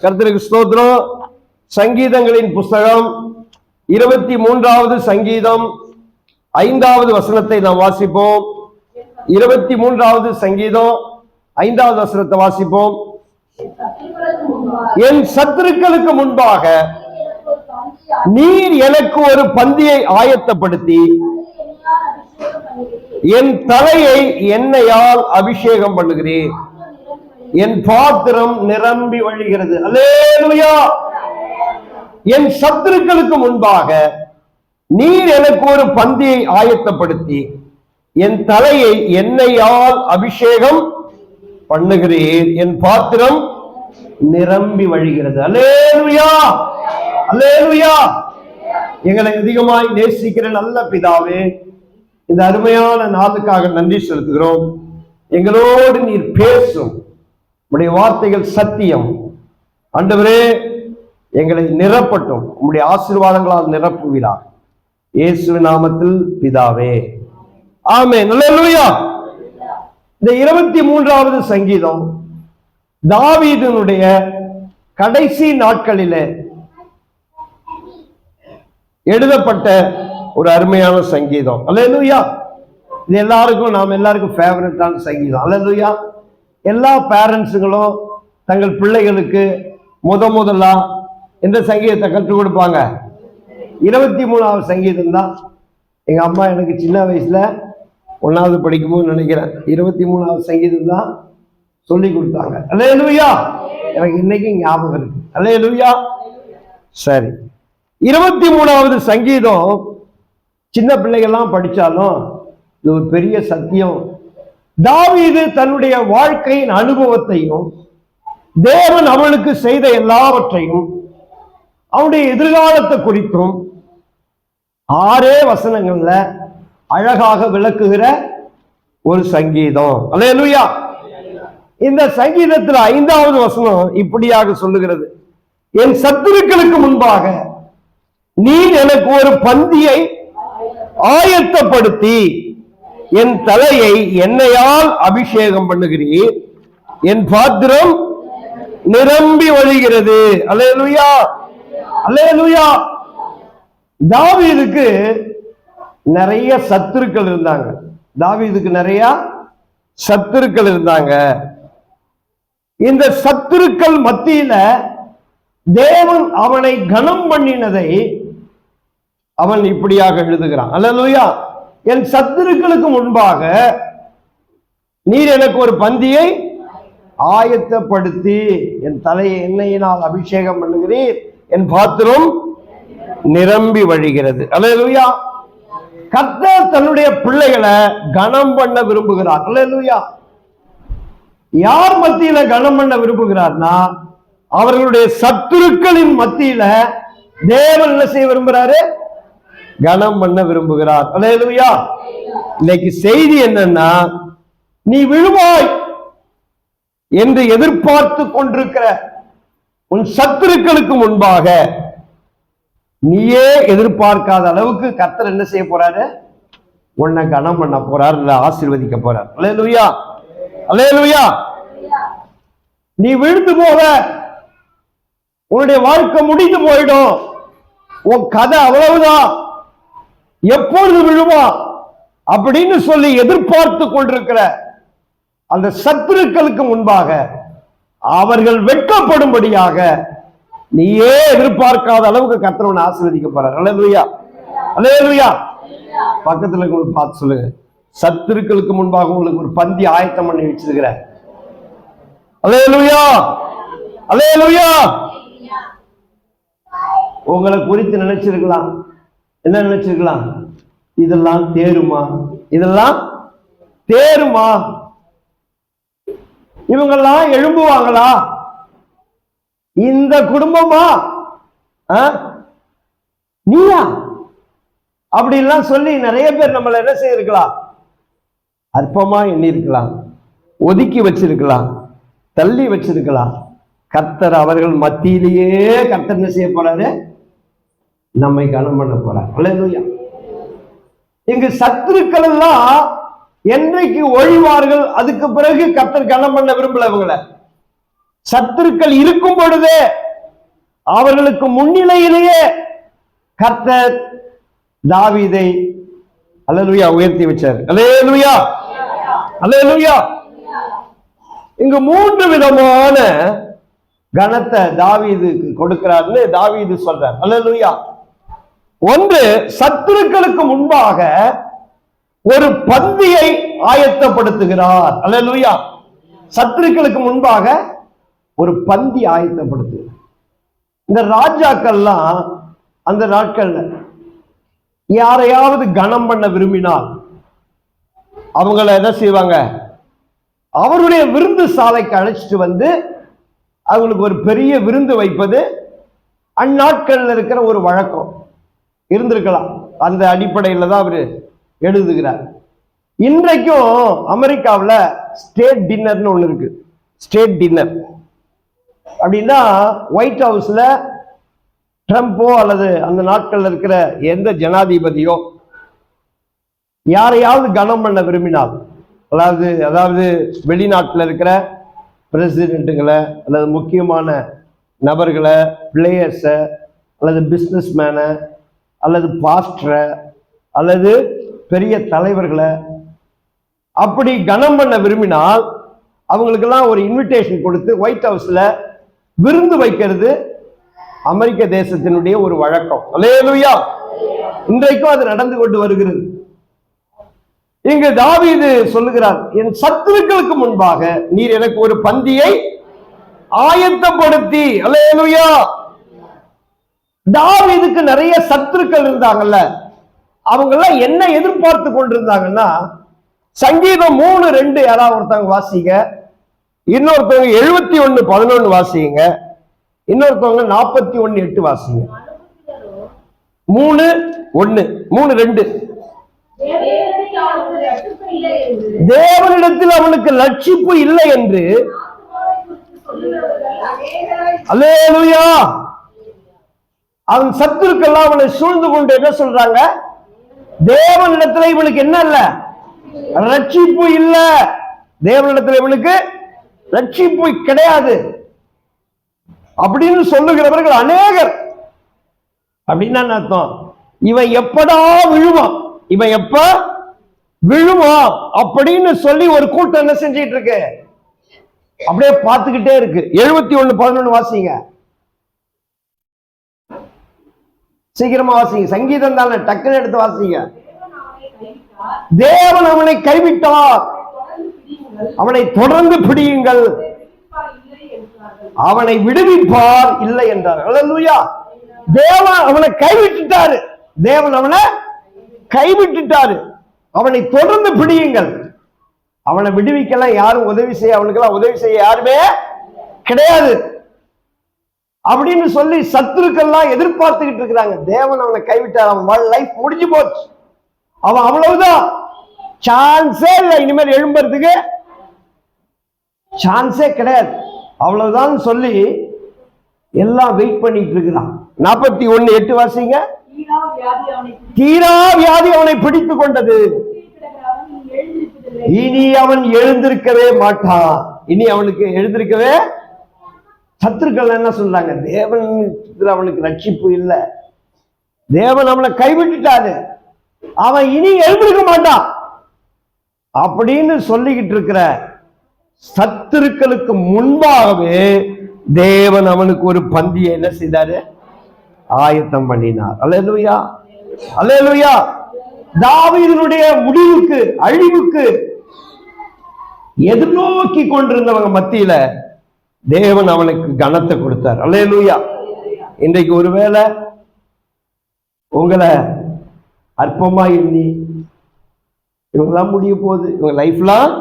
கர்த்தருக்கு ஸ்தோத்திரம். சங்கீதங்களின் புஸ்தகம் 23வது சங்கீதம் 5வது வசனத்தை நாம் வாசிப்போம். 23வது சங்கீதம் 5வது வசனத்தை வாசிப்போம். என் சத்துருக்களுக்கு முன்பாக நீர் எனக்கு ஒரு பந்தியை ஆயத்தப்படுத்தி என் தலையை எண்ணெயால் அபிஷேகம் பண்ணுகிறேன். என் பாத்திரம் நிரம்பி வழிகிறது. அல்லேலூயா. என் சத்துருக்களுக்கு முன்பாக நீர் எனக்கு ஒரு பந்தியை ஆயத்தப்படுத்தி என் தலையை எண்ணெயால் அபிஷேகம் பண்ணுகிறேன். என் பாத்திரம் நிரம்பி வழிகிறது. அல்லேலூயா, அல்லேலூயா. எங்களை அதிகமாய் நேசிக்கிற நல்ல பிதாவே, இந்த அருமையான நாளுக்காக நன்றி செலுத்துகிறோம். எங்களோடு நீர் பேசும் உம்முடைய வார்த்தைகள் சத்தியம். ஆண்டவரே, எங்களை நிரப்பட்டும், உம்முடைய ஆசீர்வாதங்களால் நிரப்புவீராக. இயேசுவின் நாமத்தில் பிதாவே, ஆமென். அல்லேலூயா. இந்த 23வது சங்கீதம் தாவீதினுடைய கடைசி நாட்களிலே எழுதப்பட்ட ஒரு அருமையான சங்கீதம். அல்லேலூயா. இது எல்லாருக்கும் ஃபேவரட்டான சங்கீதம். அல்லேலூயா. எல்லா பேரண்ட்ஸுங்களும் தங்கள் பிள்ளைகளுக்கு முதலா எந்த சங்கீதத்தை கற்றுக் கொடுப்பாங்க? 23வது சங்கீதம் தான். எங்க அம்மா எனக்கு சின்ன வயசுல 1வது படிக்கும்போது நினைக்கிறேன் 23வது சங்கீதம் தான் சொல்லி கொடுத்தாங்க. அல்லேலூயா. எனக்கு இன்னைக்கு ஞாபகம் இருக்கு. அல்லேலூயா. சரி, 23வது சங்கீதம் சின்ன பிள்ளைகள்லாம் படிச்சாலும் இது ஒரு பெரிய சத்தியம். தாவீது தன்னுடைய வாழ்க்கையின் அனுபவத்தையும் தேவன் அவனுக்கு செய்த எல்லாவற்றையும் அவனுடைய எதிர்காலத்தை குறித்தும் 6 வசனங்கள்ல அழகாக விளக்குகிற ஒரு சங்கீதம். அல்லேலூயா. இந்த சங்கீதத்தில் 5வது வசனம் இப்படியாக சொல்லுகிறது: என் சத்துருக்களுக்கு முன்பாக நீ எனக்கு ஒரு பந்தியை ஆயத்தப்படுத்தி என் தலையை எண்ணெயால் அபிஷேகம் பண்ணுகிறீர். என் பாத்திரம் நிரம்பி வழிகிறது. அல்லேலூயா, அல்லேலூயா. தாவீதுக்கு நிறைய சத்துருக்கள் இருந்தாங்க. தாவீதுக்கு நிறைய சத்துருக்கள் இருந்தாங்க. இந்த சத்துருக்கள் மத்தியில தேவன் அவனை கனம் பண்ணினதை அவன் இப்படியாக எழுதுகிறான். அல்லேலூயா. என் சத்துருக்களுக்கு முன்பாக நீர் எனக்கு ஒரு பந்தியை ஆயத்தப்படுத்தி என் தலையை எண்ணெயினால் அபிஷேகம் பண்ணுகிறீர். என் பாத்திரம் நிரம்பி வழிகிறது. அல்லேலூயா. கர்த்தர் தன்னுடைய பிள்ளைகளை கனம் பண்ண விரும்புகிறார். அல்லேலூயா. யார் மத்தியில கனம் பண்ண விரும்புகிறார்னா, அவர்களுடைய சத்துருக்களின் மத்தியில தேவன் என்ன செய்ய விரும்புகிறாரு? கனம் பண்ண விரும்புகிறார். அல்லேலூயா. இன்னைக்கு செய்தி என்னன்னா, நீ விழுவாய் என்று எதிர்பார்த்து கொண்டிருக்கிற உன் சத்துருக்களுக்கு முன்பாக நீயே எதிர்பார்க்காத அளவுக்கு கர்த்தர் என்ன செய்ய போறாரு? உன்னை கனம் பண்ண போறார், இல்ல ஆசீர்வதிக்க போறார். அல்லேலூயா, அல்லேலூயா. நீ விழுந்து போக, உன்னுடைய வாழ்க்கை முடிந்து போயிடும், உன் கதை அவ்வளவுதான், எப்பொழுது விழுவா அப்படின்னு சொல்லி எதிர்பார்த்து கொண்டிருக்கிற அந்த சத்துருக்களுக்கு முன்பாக அவர்கள் வெட்கப்படும்படியாக நீயே எதிர்பார்க்காத அளவுக்கு கர்த்தர் உன்னை ஆசீர்வதிக்க போறார். அல்லேலூயா, அல்லேலூயா. பக்கத்துல உங்களுக்கு பார்த்து சொல்லுங்க, சத்துருக்களுக்கு முன்பாக உங்களுக்கு ஒரு பந்தி ஆயத்தம் பண்ணி வச்சிருக்கிற. அல்லேலூயா, அல்லேலூயா. உங்களை குறித்து நினைச்சிருக்கலாம். என்ன நினைச்சிருக்கலாம்? இதெல்லாம் தேருமா? இதெல்லாம் தேருமா? இவங்கெல்லாம் எழும்புவாங்களா? இந்த குடும்பமா? நீயா? அப்படி எல்லாம் சொல்லி நிறைய பேர் நம்மள என்ன செய்திருக்கலாம்? அற்பமா எண்ணி இருக்கலாம், ஒதுக்கி வச்சிருக்கலாம், தள்ளி வச்சிருக்கலாம். கர்த்தர் அவர்கள் மத்தியிலேயே கர்த்தர் என்ன செய்ய போறாரு? நம்மை கனம் பண்ண போறார். அல்லேலூயா. இங்கு சத்துருக்கள் எல்லாம் என்றைக்கு ஒழிவார்கள், அதுக்கு பிறகு கர்த்தர் கனம் பண்ண விரும்பல இவங்களை. சத்துருக்கள் இருக்கும் பொழுதே அவர்களுக்கு முன்னிலையிலேயே கர்த்தர் தாவீதை அல்லேலூயா உயர்த்தி வச்சார். அல்லேலூயா, அல்லேலூயா. இங்கு 3 விதமான கனத்தை தாவீதுக்கு கொடுக்கிறார்னு தாவீது சொல்றார். அல்லேலூயா. ஒன்று, சத்துருக்களுக்கு முன்பாக ஒரு பந்தியை ஆயத்தப்படுத்துகிறார். அல்லேலூயா. சத்துருக்களுக்கு முன்பாக ஒரு பந்தி ஆயத்தப்படுத்துகிறார். இந்த ராஜாக்கள்லாம் அந்த நாட்கள்ல யாரையாவது கனம் பண்ண விரும்பினால் அவங்கள என்ன செய்வாங்க, அவருடைய விருந்து சாலைக்கு அழைச்சிட்டு வந்து அவங்களுக்கு ஒரு பெரிய விருந்து வைப்பது அந்நாட்கள்ல இருக்கிற ஒரு வழக்கம் இருந்திருக்கலாம். அந்த அடிப்படையில் தான் அவர் எழுதுகிறார். இன்றைக்கும் அமெரிக்காவில் ஸ்டேட் டின்னர்னு ஒன்று இருக்கு. ஸ்டேட் டின்னர் அப்படின்னா ஒயிட் ஹவுஸ்ல ட்ரம்போ அல்லது அந்த நாட்கள்ல இருக்கிற எந்த ஜனாதிபதியோ யாரையாவது கனம் பண்ண விரும்பினால், அதாவது வெளிநாட்டில் இருக்கிற பிரசிடென்ட்டுகளை அல்லது முக்கியமான நபர்களை, பிளேயர்ஸை அல்லது பிஸ்னஸ் மேனை அல்லது பாஸ்டரை அல்லது பெரிய தலைவர்களை அப்படி கனம் பண்ண விரும்பினால் அவங்களுக்கெல்லாம் ஒரு இன்விடேஷன் கொடுத்து ஒயிட் ஹவுஸ்ல விருந்து வைக்கிறது அமெரிக்க தேசத்தினுடைய ஒரு வழக்கம். அல்லேலூயா. இன்றைக்கும் அது நடந்து கொண்டு வருகிறது. இங்கு தாவீது சொல்லுகிறார், என் சத்துருக்களுக்கு முன்பாக நீர் எனக்கு ஒரு பந்தியை ஆயத்தப்படுத்தி. அல்லேலூயா. தாவீதுக்கு நிறைய சத்துருக்கள் இருந்தாங்கல்ல, அவங்க எல்லாம் என்ன எதிர்பார்த்து கொண்டிருந்தாங்கன்னா, சங்கீதம் 3:2 யாராவது ஒருத்தவங்க வாசிங்க, இன்னொருத்தவங்க 71:11 வாசிங்க, இன்னொருத்தவங்க 41:8 வாசிங்க. 3:2 தேவனிடத்தில் அவனுக்கு லட்சிப்பு இல்லை என்று. அல்லேலூயா. அவன் சத்துருக்கெல்லாம் அவனை சூழ்ந்து கொண்டு என்ன சொல்றாங்க, தேவனிடத்தில் இவனுக்கு என்ன இல்ல, ரட்சிப்பு இல்ல. தேவனிடத்தில் இவனுக்கு ரட்சிப்பு கிடையாது அப்படின்னு சொல்லுகிறவர்கள் அநேகர். அப்படின்னா அர்த்தம், இவன் எப்படா விழுவான், இவன் எப்ப விழுவான் அப்படின்னு சொல்லி ஒரு கூட்டம் என்ன செஞ்சிட்டு இருக்கு, அப்படியே பார்த்துக்கிட்டே இருக்கு. 71:11 வாசிங்க, சீக்கிரமா வாசிங்க. சங்கீதம் தானே, டக்குன்னு எடுத்து வாசிங்க. தேவன் அவனை கைவிட்டார், அவனை தொடர்ந்து பிடியுங்கள், அவனை விடுவிப்பார் இல்லை என்றார். அல்லேலூயா. தேவன் அவனை கைவிட்டுட்டாரு, தேவன் அவனை கைவிட்டுட்டாரு, அவனை தொடர்ந்து பிடியுங்கள். அவனை விடுவிக்கலாம் யாரும் உதவி செய்ய, அவனுக்கெல்லாம் உதவி செய்ய யாருமே கிடையாது அப்படின்னு சொல்லி சத்துருக்கெல்லாம் எதிர்பார்த்துக்கிட்டு இருக்கிறாங்க. தேவன் அவனை கைவிட்டார், அவன் லைஃப் முடிஞ்சு போச்சு, அவன் அவ்வளவுதான், சான்ஸே இல்லை, இனிமேல் எழும்புறதுக்கு சான்ஸே கிடையாது, அவ்வளவுதான் சொல்லி எல்லாம் வெயிட் பண்ணிட்டு இருக்கிறான். 41:8 வாசிங்க. தீரா வியாதி அவனை பிடித்துக் கொண்டது, இனி அவன் எழுந்திருக்கவே மாட்டான். இனி அவனுக்கு எழுந்திருக்கவே. சத்துருக்கள் என்ன சொல்றாங்க, தேவன் அவனுக்கு ரட்சிப்பு இல்லை, தேவன் அவனை கைவிட்டுட்டாரு, அவன் இனி எழுந்திருக்க மாட்டான் அப்படின்னு சொல்லிக்கிட்டு இருக்கிற சத்துருக்களுக்கு முன்பாகவே தேவன் அவனுக்கு ஒரு பந்தியை என்ன செய்தாரு, ஆயத்தம் பண்ணினார். அல்லேலூயா, அல்லேலூயா. தாவீதினுடைய முடிவுக்கு, அழிவுக்கு எதிர்நோக்கி கொண்டிருந்தவங்க மத்தியில தேவன் அவனுக்கு கனத்தை கொடுத்தார். அல்லேலூயா. இன்றைக்கு ஒருவேளை உங்களை அற்பமா எண்ணி இவங்கெல்லாம் முடிய போகுது, இவங்க லைஃப்லாம்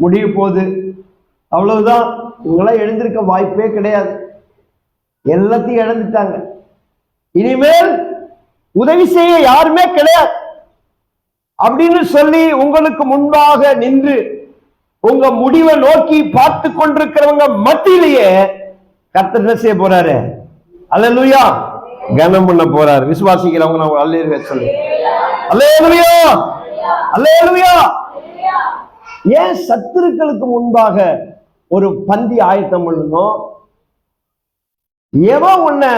முடிய போகுது, அவ்வளவுதான், இவங்கெல்லாம் எழுந்திருக்க வாய்ப்பே கிடையாது, எல்லாத்தையும் இழந்துட்டாங்க, இனிமேல் உதவி செய்ய யாருமே கிடையாது அப்படின்னு சொல்லி உங்களுக்கு முன்பாக நின்று உங்க முடிவை நோக்கி பார்த்து கொண்டிருக்கிறவங்க மத்தியிலேயே கர்த்தர் என்ன செய்ய போறாரு, அல்லேலூயா, கனம் பண்ண போறாரு. விசுவாசிக்கிறவங்க நான் அல்லேலூயா சொல்லு. அல்லேலூயா, அல்லேலூயா. ஏன் சத்துருக்களுக்கு முன்பாக ஒரு பந்தி ஆயத்தம் பண்ணணும். எவன் உன்னை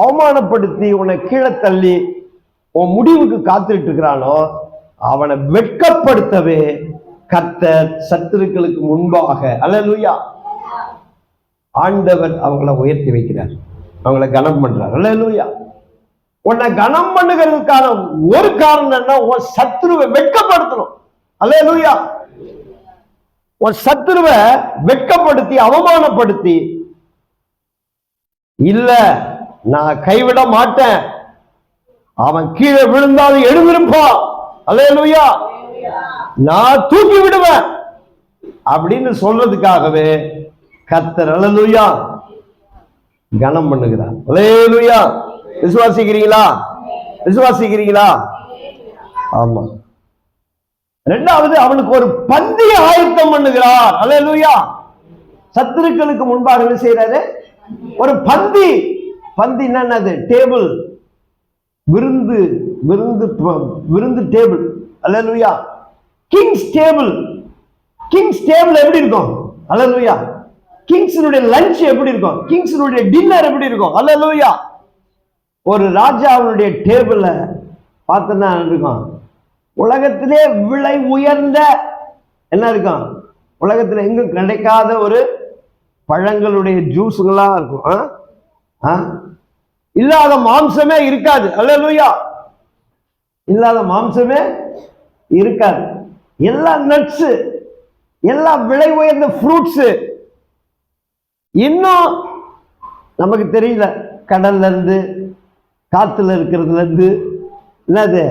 அவமானப்படுத்தி உன்னை கீழே தள்ளி உன் முடிவுக்கு காத்துட்டு இருக்கிறானோ அவனை வெட்கப்படுத்தவே கர்த்தர் சத்துருக்களுக்கு முன்பாக அல்லேலூயா ஆண்டவர் அவங்கள உயர்த்தி வைக்கிறார், அவங்கள கனம் பண்றார். அல்லேலூயா. உன்னை கனம் பண்ணுகிறதுக்கான ஒரு காரணம் என்ன? உன் சத்துருவை வெட்கப்படுத்தணும். அல்லேலூயா. உன் சத்துருவை வெட்கப்படுத்தி அவமானப்படுத்தி, இல்ல நான் கைவிட மாட்டேன், அவன் கீழே விழுந்தாலும் எழுந்திருப்பான், அல்லேலூயா, நான் தூக்கி விடுவேன் அப்படின்னு சொல்றதுக்காகவே கர்த்தர் அல்லேலூயா கனம் பண்ணுகிறார். அல்லேலூயா. விசுவாசிக்கிறீங்களா? விசுவாசிக்கிறீங்களா? ஆமா. இரண்டாவது, அவனுக்கு ஒரு பந்திய ஆயத்தம் பண்ணுகிறார். அல்லேலூயா. சத்துருக்களுக்கு முன்பாக என்ன செய்யறாரு? ஒரு பந்தி. பந்தி என்னது? டேபிள், விருந்து, விருந்து, விருந்து டேபிள். அல்லேலூயா. Kings table. கிங்ஸ் டேபிள் எப்படி இருக்கும்? அல்லேலூயா. கிங்ஸினுடைய லஞ்ச் எப்படி இருக்கும்? கிங்ஸினுடைய டின்னர் எப்படி இருக்கும்? அல்லேலூயா. ஒரு ராஜாவுடைய டேபிள பார்த்தா இருக்கும், உலகத்திலே விலை உயர்ந்த என்ன இருக்கும்? உலகத்துல எங்கும் கிடைக்காத ஒரு பழங்களுடைய ஜூஸுங்கெல்லாம் இருக்கும். இல்லாத மாம்சமே இருக்காது. அல்லேலூயா. இல்லாத மாம்சமே இருக்காது. எல்லா நட்ஸ், எல்லா விலை உயர்ந்த ஃப்ரூட்ஸ். இன்னும் நமக்கு தெரியல, கடல்ல இருந்து, காத்துல இருக்கிறதுல இருந்து, என்னது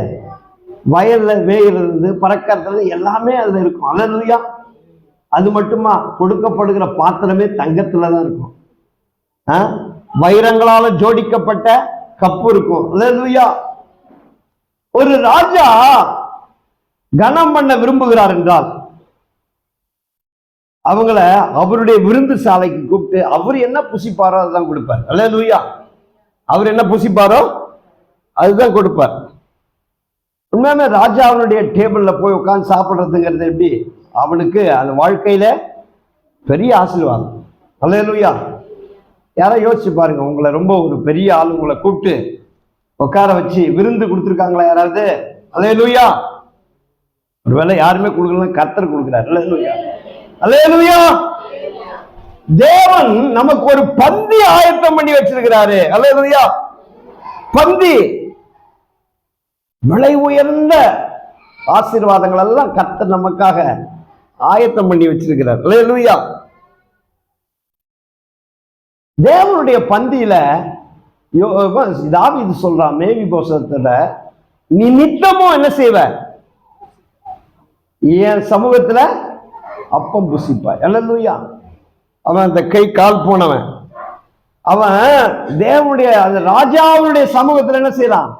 வயல்ல வேகிறது, பறக்கிறது, எல்லாமே அதுல இருக்கும். அல்லேலூயா. அது மட்டுமா? கொடுக்கப்படுகிற பாத்திரமே தங்கத்துல தான் இருக்கும். வைரங்களால ஜோடிக்கப்பட்ட கப்பு இருக்கும். அல்லேலூயா. ஒரு ராஜா கனம் பண்ண விரும்புகிறார் என்றால் அவங்கள அவருடைய விருந்து சாலைக்கு கூப்பிட்டு அவர் என்ன புசிப்பாரோ அதுதான் கொடுப்பார். அல்லேலூயா. அவர் என்ன புசிப்பாரோ அதுதான் கொடுப்பார். உண்மையாமே ராஜாவுடைய டேபிள்ல போய் உட்கார்ந்து சாப்பிடுறதுங்கிறது எப்படி? அவனுக்கு அந்த வாழ்க்கையில பெரிய ஆசீர்வாதம். அல்லேலூயா. யாரோ யோசிச்சு பாருங்க, உங்களை ரொம்ப ஒரு பெரிய ஆளு உங்களை கூப்பிட்டு உட்கார வச்சு விருந்து கொடுத்துருக்காங்களா யாராவது? அல்லேலூயா. ஒருவேளை யாருமே கொடுக்கல, கர்த்தர் கொடுக்கிறார். அல்லேலூயா. அல்லேலூயா. தேவன் நமக்கு ஒரு பந்தி ஆயத்தம் பண்ணி வச்சிருக்கிறாரு. அல்லேலூயா. பந்தி, விலை உயர்ந்த ஆசீர்வாதங்கள் எல்லாம் கர்த்தர் நமக்காக ஆயத்தம் பண்ணி வச்சிருக்கிறார். அல்லேலூயா. தேவனுடைய பந்தியில தாவீது சொல்றான் மேவிபோசத்துல, நீ நித்தமும் என்ன செய்வ? என் சமூகத்துல அப்பம் புசிப்பாய். அல்லேலூயா. அவன் அந்த கை கால் போனவன், அவன் தேவனுடைய அந்த ராஜாவுடைய சமூகத்துல என்ன செய்யறான்?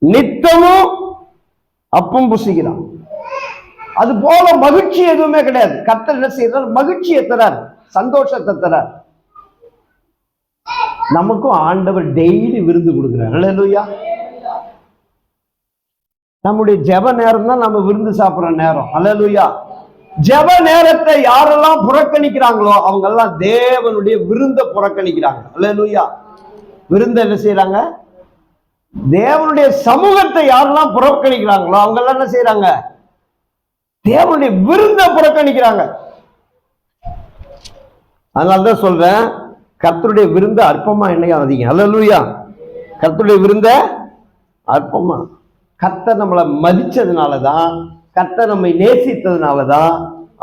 நித்தமும் அப்பம் புசிக்கிறான். அது போல மகிழ்ச்சி எதுவுமே கிடையாது. கர்த்தர் என்ன செய்யறார்? மகிழ்ச்சியை தரார், சந்தோஷத்தை தரார். நமக்கும் ஆண்டவர் டெய்லி விருந்து கொடுக்கிறார். அல்லேலூயா. நம்முடைய ஜெப நேரம் தான் நம்ம விருந்து சாப்பிடுற நேரம். அல்லேலூயா. ஜெப நேரத்தை யாரெல்லாம் புறக்கணிக்கிறாங்களோ அவங்க எல்லாம் தேவனுடைய விருந்த புறக்கணிக்கிறாங்க. அல்லேலூயா. விருந்த என்ன செய்யறாங்க? தேவனுடைய சமூகத்தை யாரெல்லாம் புறக்கணிக்கிறாங்களோ அவங்க எல்லாம் என்ன செய்யறாங்க? தேவனுடைய விருந்த புறக்கணிக்கிறாங்க. அதனாலதான் சொல்றேன், கர்த்தருடைய விருந்த அற்பமா எண்ணையாதீங்க. அல்லேலூயா. கர்த்தருடைய விருந்த அற்பமா. கர்த்தர் நம்மளை மதிச்சதுனாலதான், கர்த்தர் நம்மை நேசித்ததுனாலதான்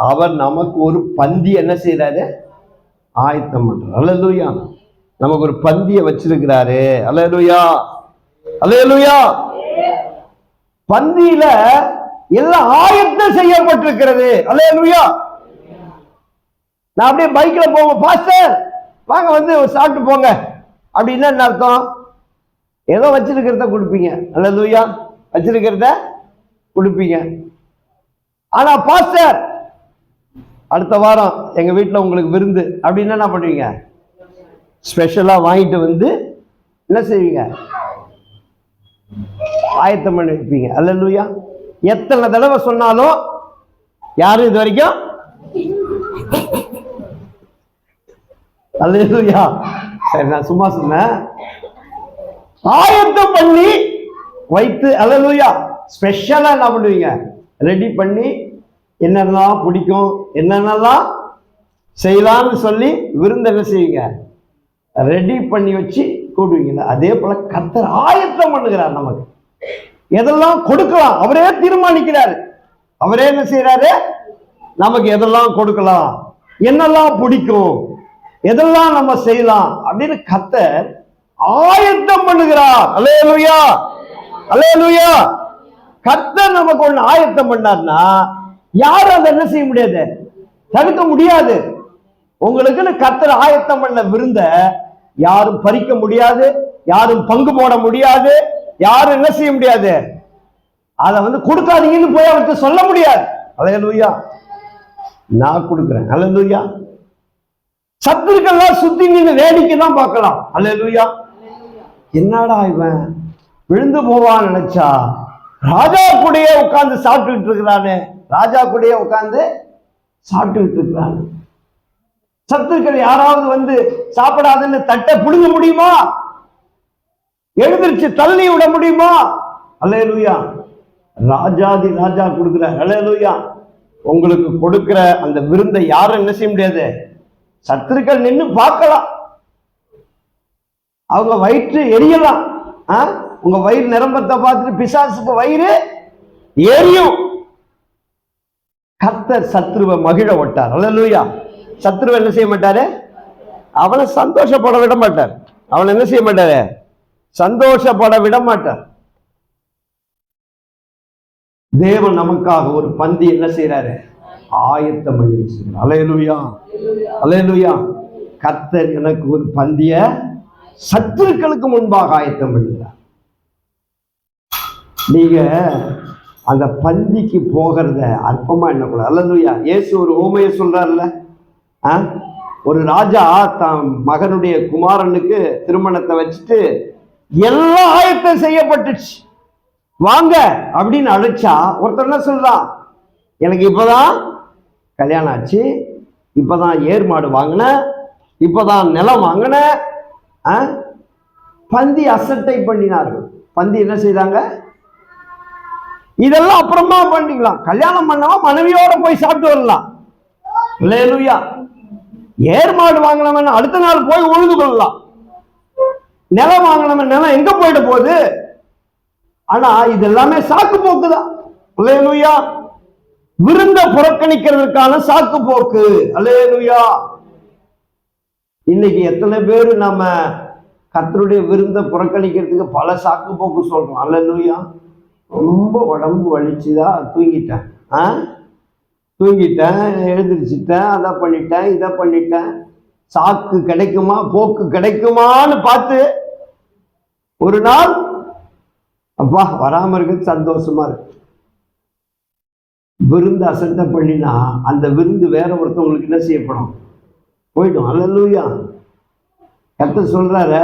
அவர் நமக்கு ஒரு பந்தி என்ன செய்யறாரு? ஆயத்தம் பண்றாரு. அல்லேலூயா. நமக்கு ஒரு பந்திய வச்சிருக்கிறாரு. அல்லேலூயா. அல்லேலூயா. பந்தியில எல்லாம் ஆயத்தம் செய்யப்பட்டிருக்கிறது. அல்லேலூயா. நான் அப்படியே பைக்ல போங்க, பாஸ்டர் வாங்க வந்து சாப்பிட்டு போங்க அப்படின்னா என்ன அர்த்தம்? ஏதோ வச்சிருக்கிறத கொடுப்பீங்க. அல்லேலூயா. வச்சிருக்கிறத கொடுப்பீங்க. ஆனா பாஸ்டர் அடுத்த வாரம் எங்க வீட்டுல உங்களுக்கு விருந்து அப்படின்னா என்ன பண்ணுவீங்க? ஸ்பெஷலா வாங்கிட்டு வந்து என்ன செய்வீங்க? ஆயத்தம் பண்ணி வைப்பீங்க. அல்லேலூயா. எத்தனை தடவை சொன்னாலும் யாரும் இது வரைக்கும் அல்லேலூயா. சரி, நான் சும்மா சொன்னேன். ஆயத்தம் பண்ணி வைத்து, அல்லேலூயா. ஸ்பெஷலா என்ன பண்ணுவீங்க? ரெடி பண்ணி என்னென்னலாம் பிடிக்கும், என்னென்னலாம் செய்யலாம்னு சொல்லி விருந்து என்ன செய்வீங்க? ரெடி பண்ணி வச்சு கூடுவீங்க. அதே போல கர்த்தர் ஆயத்தம் பண்ணுகிறார். நமக்கு எதெல்லாம் கொடுக்கலாம் அவரே தீர்மானிக்கிறாரு. அவரே என்ன செய்யறாரு? நமக்கு எதெல்லாம் கொடுக்கலாம், என்னெல்லாம் பிடிக்கும், எதெல்லாம் நம்ம செய்யலாம் அப்படின்னு கர்த்தர் ஆயத்தம் பண்ணுகிறார். அல்லேலூயா, அல்லேலூயா. கர்த்தர் நமக்கு ஒண்ணு ஆயத்தம் பண்ணார்னா யாரும் அதை என்ன செய்ய முடியாது? தடுக்க முடியாது. உங்களுக்குன்னு கர்த்தர் ஆயத்தம் பண்ண விருந்த யாரும் பறிக்க முடியாது, யாரும் பங்கு போட முடியாது, யாரும் என்ன செய்ய முடியாது? அதை கொடுக்காதீங்கன்னு போய் அவருக்கு சொல்ல முடியாது. அல்லேலூயா. நான் கொடுக்கிறேன். அல்லேலூயா. சத்துருக்கெல்லாம் சுத்தி நின்று வேடிக்கை தான் பார்க்கலாம். அல்லேலூயா. என்னடா இவன் விழுந்து போவான்னு நினைச்சா ராஜா கூடயே உட்கார்ந்து சாப்பிட்டுக்கிட்டு இருக்கிறானே, ராஜா கூடயே உட்கார்ந்து சாப்பிட்டுக்கிட்டு இருக்கிறான். சத்துருக்கள் யாராவது சாப்பிடாதுன்னு தட்டை புடுங்க முடியுமா? எழுந்திருச்சு தள்ளி விட முடியுமா? அல்லேலூயா. ராஜாதி ராஜா கொடுக்கிற, அல்லேலூயா, உங்களுக்கு கொடுக்கிற அந்த விருந்தை யாரும் என்ன செய்ய முடியாது? சத்துருக்கள் நின்று பார்க்கலாம், அவங்க வயிற்று எரியலாம். உங்க வயிறு நிரம்பத்தை பார்த்துட்டு பிசாசுக்கு வயிறு எரியும். கர்த்தர் சத்ருவை மகிழ விட்டார். அல்லேலூயா. சத்ருவை என்ன செய்ய மாட்டாரு? அவனை சந்தோஷப்பட விட மாட்டார். அவனை என்ன செய்ய மாட்டாரு? சந்தோஷப்பட விட மாட்டார். தேவன் நமக்காக ஒரு பந்தி என்ன செய்யறாரு? ஆயத்தம் பண்ணி வச்சிருக்கிறார். அல்லேலூயா, அல்லேலூயா. கர்த்தர் எனக்கு ஒரு பந்திய சத்துருக்களுக்கு முன்பாக ஆயத்தம் பண்ணுகிறார். நீங்க அந்த பந்திக்கு போகிறத அற்பமா எண்ணக்கூடாது. அல்லேலூயா. இயேசு ஒரு ஊமையை சொல்றாருல்ல, ஒரு ராஜா தன் மகனுடைய குமாரனுக்கு திருமணத்தை வச்சுட்டு எல்லாம் ஆயத்தம் செய்யப்பட்டுச்சு, வாங்க அப்படின்னு அழைச்சா ஒருத்தர் என்ன சொல்றான்? எனக்கு இப்பதான் கல்யாணம் ஆச்சு, இப்பதான் ஏர் மாடு வாங்கின, இப்பதான் நிலம் வாங்கின. பந்தி அசட்டை பண்ணினார்கள். பந்தி என்ன செய்தாங்க? இதெல்லாம் அப்புறமா பண்ணிக்கலாம். கல்யாணம் பண்ணவா மனைவியோட போய் சாப்பிட்டு வரலாம். அல்லேலூயா. ஏர் மாடு வாங்கினவன் அடுத்த நாள் போய் உழுது கொள்ளலாம். நிலம் வாங்கினவன் நிலம் எங்க போயிட போகுது? ஆனா இது எல்லாமே சாக்கு போக்குதான். அல்லேலூயா. விருந்த புறக்கணிக்கிறதுக்கான சாக்கு போக்கு. அல்லேலூயா. இன்னைக்கு எத்தனை பேர் நம்ம கர்த்தருடைய விருந்த புறக்கணிக்கிறதுக்கு பல சாக்கு போக்கு சொல்றோம். அல்லேலூயா. ரொம்ப உடம்பு வலிச்சுதான் தூங்கிட்டேன், எழுந்திரிச்சிட்டேன், அதை பண்ணிட்டேன், இதை பண்ணிட்டேன். சாக்கு கிடைக்குமா, போக்கு கிடைக்குமான்னு பார்த்து ஒரு நாள் அப்பா வராம இருக்கு, சந்தோஷமா இருக்கு. விருந்து அசட்டை பண்ணினா அந்த விருந்து வேற ஒருத்தவங்களுக்கு என்ன செய்யப்படும்? போயிடும். அல்லேலூயா. கர்த்தர் சொல்றாரு,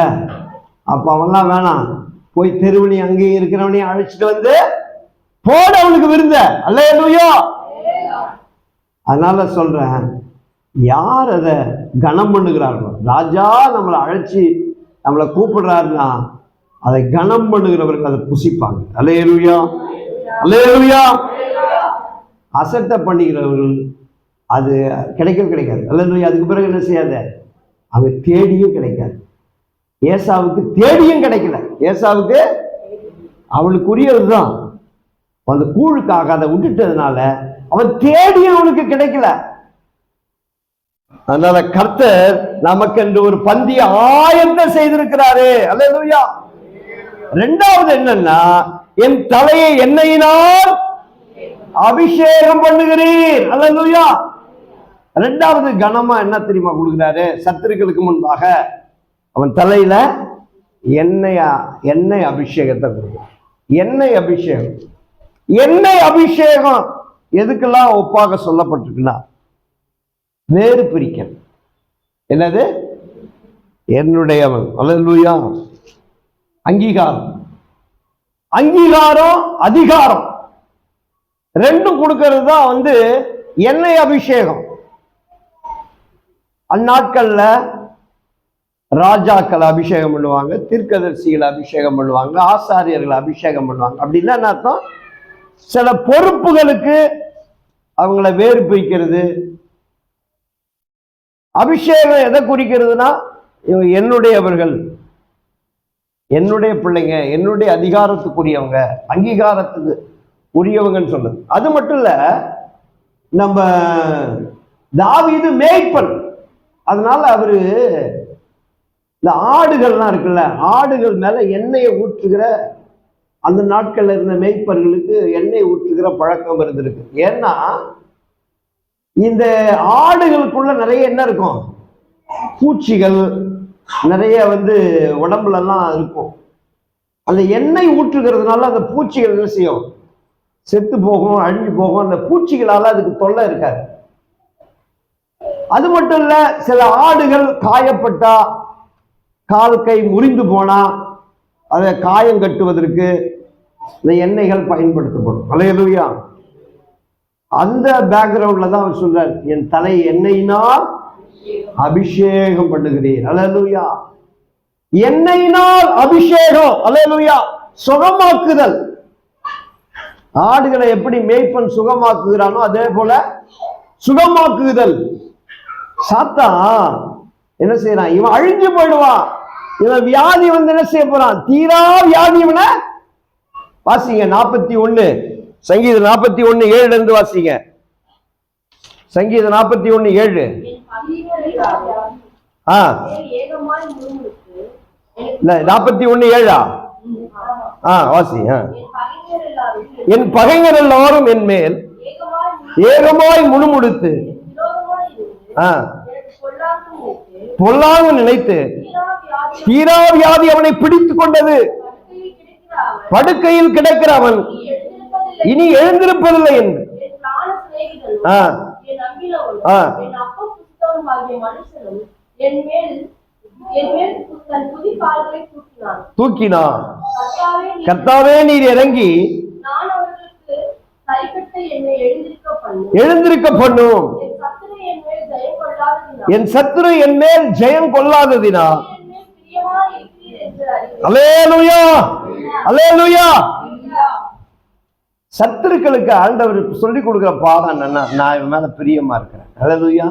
அப்ப அவன்லாம் வேணாம், போய் தெருவனையும் அங்கேயும் இருக்கிறவனையும் அழைச்சிட்டு வந்து போட அவனுக்கு விருந்த. அல்லேலூயா. அதனால சொல்றேன், யார் அதை கனம் பண்ணுகிறார்களோ, ராஜா நம்மளை அழைச்சி நம்மளை கூப்பிடுறாருன்னா அதை கனம் பண்ணுகிறவர்கள் அதை புசிப்பாங்க. அல்லேலூயா, அல்லேலூயா. அசட்டை பண்ணிக்கிறவர்கள் அது கிடைக்காது. அல்லேலூயா. அதுக்கு பிறகு என்ன செய்யாத? அவங்க தேடியும் கிடைக்காது. ஏசாவுக்கு தேடியும் கிடைக்கல. ஏசாவுக்கு அவனுக்குரியதுதான், அந்த கூழுக்காக அதை விட்டுட்டதுனால அவன் தேடியும் அவனுக்கு கிடைக்கல. அதனால கர்த்தர் நமக்கு என்று ஒரு பந்திய ஆயத்தம் செய்திருக்கிறாரு. அல்லேலூயா. இரண்டாவது என்னன்னா, என் தலையை எண்ணெயினால் அபிஷேகம் பண்ணுகிறீர். அல்லேலூயா. இரண்டாவது கனமா என்ன தெரியுமா கொடுக்கிறாரு? சத்துருக்களுக்கு முன்பாக அவன் தலையில எண்ணெய் அபிஷேகத்தை கொடுக்கிறார். எண்ணெய் அபிஷேகம். எண்ணெய் அபிஷேகம் எதுக்கெல்லாம் ஒப்பாக சொல்லப்பட்டிருக்குன்னா, வேறு பிரிக்க. என்னது? என்னுடையவன். அல்லேலூயா. அங்கீகாரம், அங்கீகாரம், அதிகாரம் ரெண்டும் கொடுக்கிறது தான் எண்ணெய் அபிஷேகம். அந்நாட்கள்ல ராஜாக்களை அபிஷேகம் பண்ணுவாங்க, தீர்க்கதரிசிகளை அபிஷேகம் பண்ணுவாங்க, ஆசாரியர்களை அபிஷேகம் பண்ணுவாங்க. அப்படின்னா என்ன அர்த்தம்? சில பொறுப்புகளுக்கு அவங்கள வேறு பிரிக்கிறது. அபிஷேகம் எதை குறிக்கிறதுனா, இவங்க என்னுடையவர்கள், என்னுடைய பிள்ளைங்க, என்னுடைய அதிகாரத்துக்குரியவங்க, அங்கீகாரத்துக்கு உரியவங்கன்னு சொல்றது. அது மட்டும் இல்ல, நம்ம தாவீது மேய்ப்பன், அதனால அவரு இந்த ஆடுகள்லாம் இருக்குல்ல, ஆடுகள் மேல எண்ணெயை ஊற்றுகிற, அந்த நாட்கள்ல இருந்த மேய்ப்பர்களுக்கு எண்ணெய் ஊற்றுகிற பழக்கம் இருந்திருக்கு. ஏன்னா இந்த ஆடுகளுக்குள்ள நிறைய என்ன இருக்கும்? பூச்சிகள் நிறைய உடம்புல எல்லாம் இருக்கும். அந்த எண்ணெய் ஊற்றுகிறதுனால அந்த பூச்சிகள் என்ன செய்யும்? செத்து போகும், அழிஞ்சு போகும். அந்த பூச்சிகளால அதுக்கு தொல்லை இருக்காது. அது மட்டும் இல்ல, சில ஆடுகள் காயப்பட்டா, கால் கை முறிந்து போனா அதை காயம் கட்டுவதற்கு இந்த எண்ணெய்கள் பயன்படுத்தப்படும். அல்லேலூயா. அந்த பேக்ரவுண்ட்ல தான் அவர் சொல்றார், என் தலை எண்ணெயினால் அபிஷேகம் பண்ணுகிறேன். அல்லேலூயா. எண்ணெயினால் அபிஷேகம். அல்லேலூயா. சுகமாக்குதல். ஆடுகளை எப்படி மேய்ப்பன் சுகமாக்குகிறானோ அதே போல சுகமாக்குதல். சாத்தான் என்ன செய்யறான்? இவன் அழிஞ்சு போயிடுவான், இவன் வியாதி என்ன செய்ய போறான்? தீரா வியாதி. இவனை வாசிங்க 41 சங்கீதம் 41:7 இருந்து வாசிங்க. சங்கீதம் 41:7. இல்ல 41:7. வாசி. என் பகைஞர் எல்லாரும் என் மேல் ஏகமாய் முணுமுணுத்து பொல்லாங்கு நினைத்து தீரா வியாதி அவனை பிடித்துக் கொண்டது. படுக்கையில் கிடக்கிற அவன் இனி எழுந்திருப்பதில்லை என்று தூக்கினான். கர்த்தாவே நீர் இறங்கி எழுந்திருக்க பண்ணும். என் சத்துரு என் மேல் ஜெயம் கொள்ளாததினா. அல்லேலூயா, அல்லேலூயா. சத்துருக்களுக்கு ஆண்டவர் சொல்லிக் கொடுக்கிற பாடம் என்னன்னா, நான் இவன் மேல பிரியமா இருக்கிறேன். அல்லேலூயா.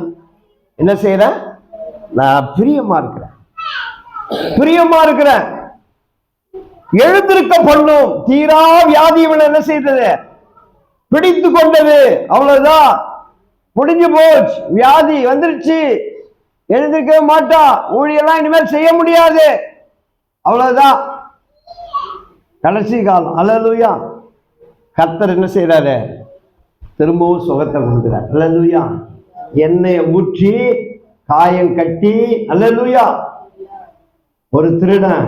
என்ன செய்யறேன்? நான் பிரியமா இருக்கிறேன், பிரியமா இருக்கிறேன். எழுந்திருக்க பண்ணும். தீரா வியாதி இவனை என்ன செய்தது? பிடித்து கொண்டது. அவ்வளவுதான், முடிஞ்சு போச்சு. வியாதி வந்துருச்சு, எழுந்திருக்க மாட்டா, ஊழியெல்லாம் இனிமேல் செய்ய முடியாது. அவ்வளவுதான், கடைசி காலம். அல்லேலூயா. கர்த்தர் என்ன செய்யறாரு? திரும்பவும் சுகத்தை கொடுக்கிறார். அல்லேலூயா. எண்ணெயை ஊற்றி காயம் கட்டி. அல்லேலூயா. ஒரு திருடன்,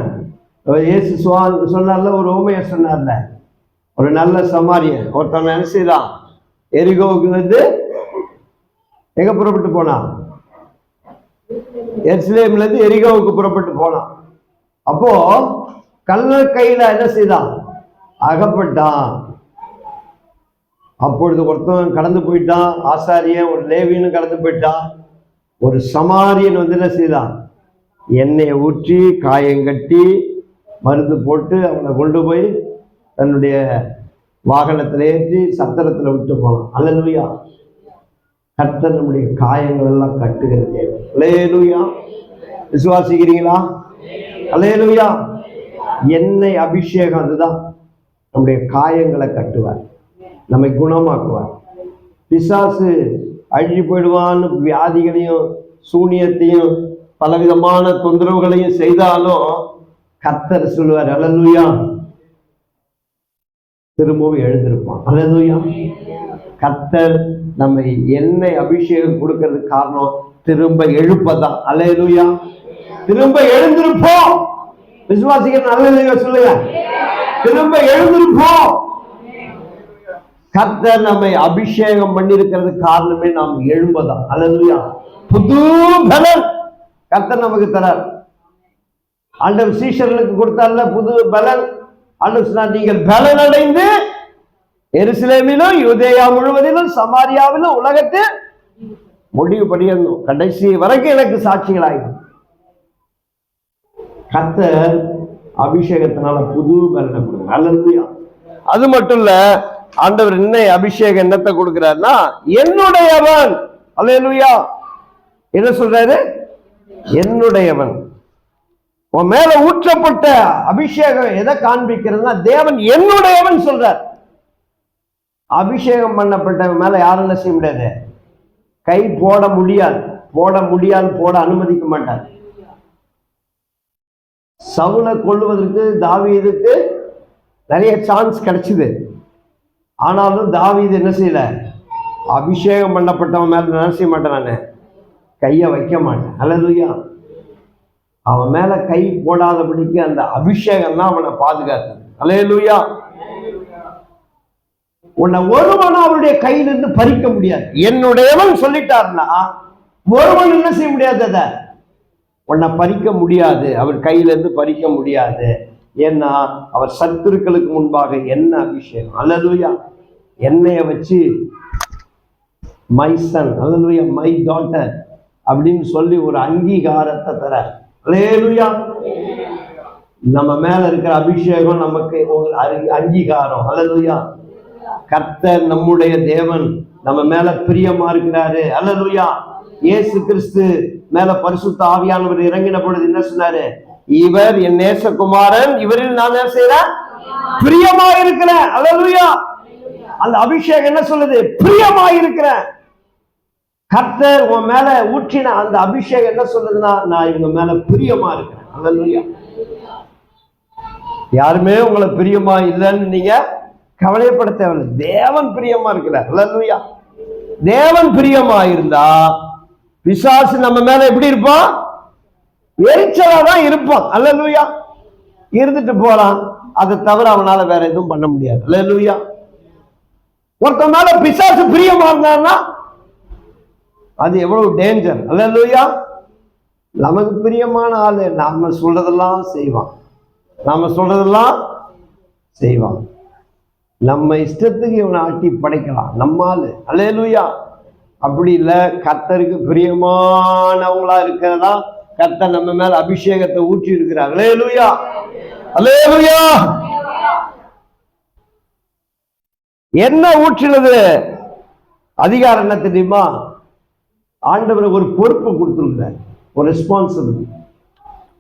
இயேசு சொன்னார்ல, ஒரு உவமையை சொன்னார்ல, ஒரு நல்ல சமாரியன் ஒருத்தன் என்ன செய்தான்? எரிகோவுக்கு எங்க புறப்பட்டு போனான்? எருசலேம்ல இருந்து எரிகோவுக்கு புறப்பட்டு போனான். அப்போ கள்ளர் கையில என்ன செய்தான்? அகப்பட்டான். அப்பொழுது ஒருத்தன் கடந்து போயிட்டான், ஆசாரியன், ஒரு லேவியனும் கடந்து போயிட்டான். ஒரு சமாரியன் என்ன செய்தான்? எண்ணெயை ஊற்றி காயங்கட்டி மருந்து போட்டு அவனை கொண்டு போய் தன்னுடைய வாகனத்தில் ஏற்றி சத்திரத்தில் விட்டு போனான். அல்லேலூயா. கர்த்தர் நம்முடைய காயங்கள் எல்லாம் கட்டுகிற தேவன். அல்லேலூயா. விசுவாசிக்கிறீங்களா? அல்லேலூயா. எண்ணெய் அபிஷேகம் அதுதான். நம்முடைய காயங்களை கட்டுவார், நம்மை குணமாக்குவார். பிசாசு அழிஞ்சு போயிடுவான்னு வியாதிகளையும் சூனியத்தையும் பலவிதமான தொந்தரவுகளையும் செய்தாலும் கர்த்தர் சொல்லுவார், அல்லேலூயா, திரும்பவும் எழுந்திருப்பான். அல்லேலூயா. கர்த்தர் நம்மை எண்ணெய் அபிஷேகம் கொடுக்கிறதுக்கு காரணம் திரும்ப எழுப்பதான். அல்லேலூயா. திரும்ப எழுந்திருப்போம். விசுவாசிக்கிற அல்லேலூயா சொல்லுங்க. திரும்ப எழுந்திருப்போம். கர்த்தர் நம்மை அபிஷேகம் பண்ணிருக்கிறது காரணமே நாம் எழும்பதான். அல்லேலூயா. புது பலன் கர்த்தர் நமக்கு தரார். ஆண்டவர் சீஷர்களுக்கு கொடுத்தார்ல புது பலன். ஆண்டவர் சொன்னார், நீங்கள் பலன் அடைந்து எருசலேமிலும் யூதேயா முழுவதிலும் சமாரியாவிலும் உலகத்தில் முடிவு படியணும், கடைசி வரைக்கும் எனக்கு சாட்சிகளாயிடும். கர்த்தர் அபிஷேகத்தினால புது பலனை கொடுக்குறார். அல்லேலூயா. அது மட்டும் இல்ல, ஆண்டவர் என்ன அபிஷேகம் என்னத்தை கொடுக்கிறார்னா என்னுடையவன். அல்லேலூயா. என்ன சொல்றாரு? என்னுடையவன். உன் மேல ஊற்றப்பட்ட அபிஷேகம் எதை காண்பிக்கிறதுனா தேவன் என்னுடையவன் சொல்றார். அபிஷேகம் பண்ணப்பட்டவன் மேல யாரும் என்ன செய்ய முடியாது, கை போட முடியாது. போட அனுமதிக்க மாட்டார். சவுலை கொல்லுவதற்கு தாவீதுக்கு நிறைய சான்ஸ் கிடைச்சது. ஆனாலும் தாவீது என்ன செய்யல, அபிஷேகம் பண்ணப்பட்டவன் மேல என்ன செய்ய மாட்டேன், நான் கையை வைக்க மாட்டேன். அல்லேலூயா. அவன் மேல கை போடாதபடிக்கு அந்த அபிஷேகம் தான் அவனை பாதுகாத்தது. அல்லேலூயா. உன்னை ஒருவனும் அவருடைய கையிலிருந்து பறிக்க முடியாது. என்னுடையவன் சொல்லிட்டார்னா ஒருவன் என்ன செய்ய முடியாது, அதை உன்னை பறிக்க முடியாது, அவர் கையிலிருந்து பறிக்க முடியாது. ஏன்னா அவர் சத்துருக்களுக்கு முன்பாக என்ன அபிஷேகம். அல்லேலூயா. என்னைய வச்சு my son, hallelujah, my daughter அப்படின்னு சொல்லி ஒரு அங்கீகாரத்தை தர. அல்லேலூயா. நம்ம மேல இருக்கிற அபிஷேகம் நமக்கு ஒரு அங்கீகாரம். அல்லேலூயா. கர்த்தர் நம்முடைய தேவன் நம்ம மேல பிரியமா இருக்கிறாரு. அல்லேலூயா. இயேசு கிறிஸ்து மேல பரிசுத்த ஆவியானவர் இறங்கின பொழுது என்ன சொன்னாரு? இவர் என் நேசகுமாரன், இவரில் நான் என்ன செய்றேன், பிரியமா இருக்கிறேன். அல்லேலூயா. அந்த அபிஷேகம் என்ன சொல்லுது? பிரியமா இருக்கிறேன். கர்த்தர் உன் மேல ஊற்றின அந்த அபிஷேகம் என்ன சொல்லுதுன்னா, நான் இவங்க மேல பிரியமா இருக்கிறேன். அல்லேலூயா. யாருமே உங்களை பிரியமா இல்லைன்னு நீங்க கவலைப்பட தேவையில்லை. தேவன் பிரியமா இருக்கிறார். அல்லேலூயா. தேவன் பிரியமா இருந்தா பிசாசு நம்ம மேல எப்படி இருப்பான்? எரிச்சலா தான் இருப்பான். அல்லேலூயா. இருந்துட்டு போறான். அதை தவிர அவனால வேற எதுவும் பண்ண முடியாது. அல்லேலூயா. ஒருத்தன் மேல பிசாசு பிரியமா இருந்தான்னா அது எவ்வளவு டேஞ்சர். அல்லேலூயா. நமக்கு பிரியமான ஆளு நாம சொல்றதெல்லாம் செய்வான். நம்ம இஷ்டத்துக்கு இவனை ஆட்டி படைக்கலாம் நம்ம ஆளு. அல்லேலூயா. அப்படி இல்லை, கர்த்தருக்கு பிரியமானவங்களா இருக்கிறதா கர்த்தர் நம்ம மேல அபிஷேகத்தை ஊற்றி இருக்கிறார். அல்லேலூயா. அல்லேலூயா. என்ன ஊற்றினது? அதிகாரம் என்ன தெரியுமா? ஆண்டவருக்கு ஒரு பொறுப்பு கொடுத்துருக்கிறார், ஒரு ரெஸ்பான்சிபிலிட்டி.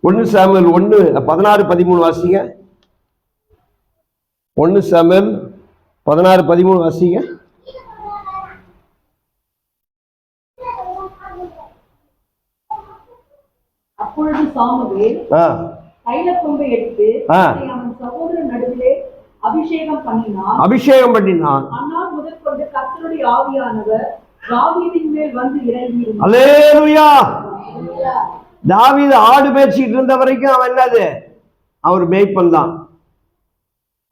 1 சாமுவேல் 1:16-13 வாசிங்க. 1 சாமுவேல் 16-13 வாசிங்க. அப்பொழுது சாமுவேல் தைலக்கொம்பை எடுத்து அவன் சகோதரன் நடுவிலே அபிஷேகம் பண்ணினான். அந்நாள் முதற்கொண்டு கர்த்தருடைய ஆவியானவர் தாவீதின் மேல் வந்து இறங்கினார். அல்லேலூயா. தாவீது ஆடு மேய்ச்சிட்டு இருந்த வரைக்கும் அவன் என்னது, அவர் மேய்ப்பன் தான்.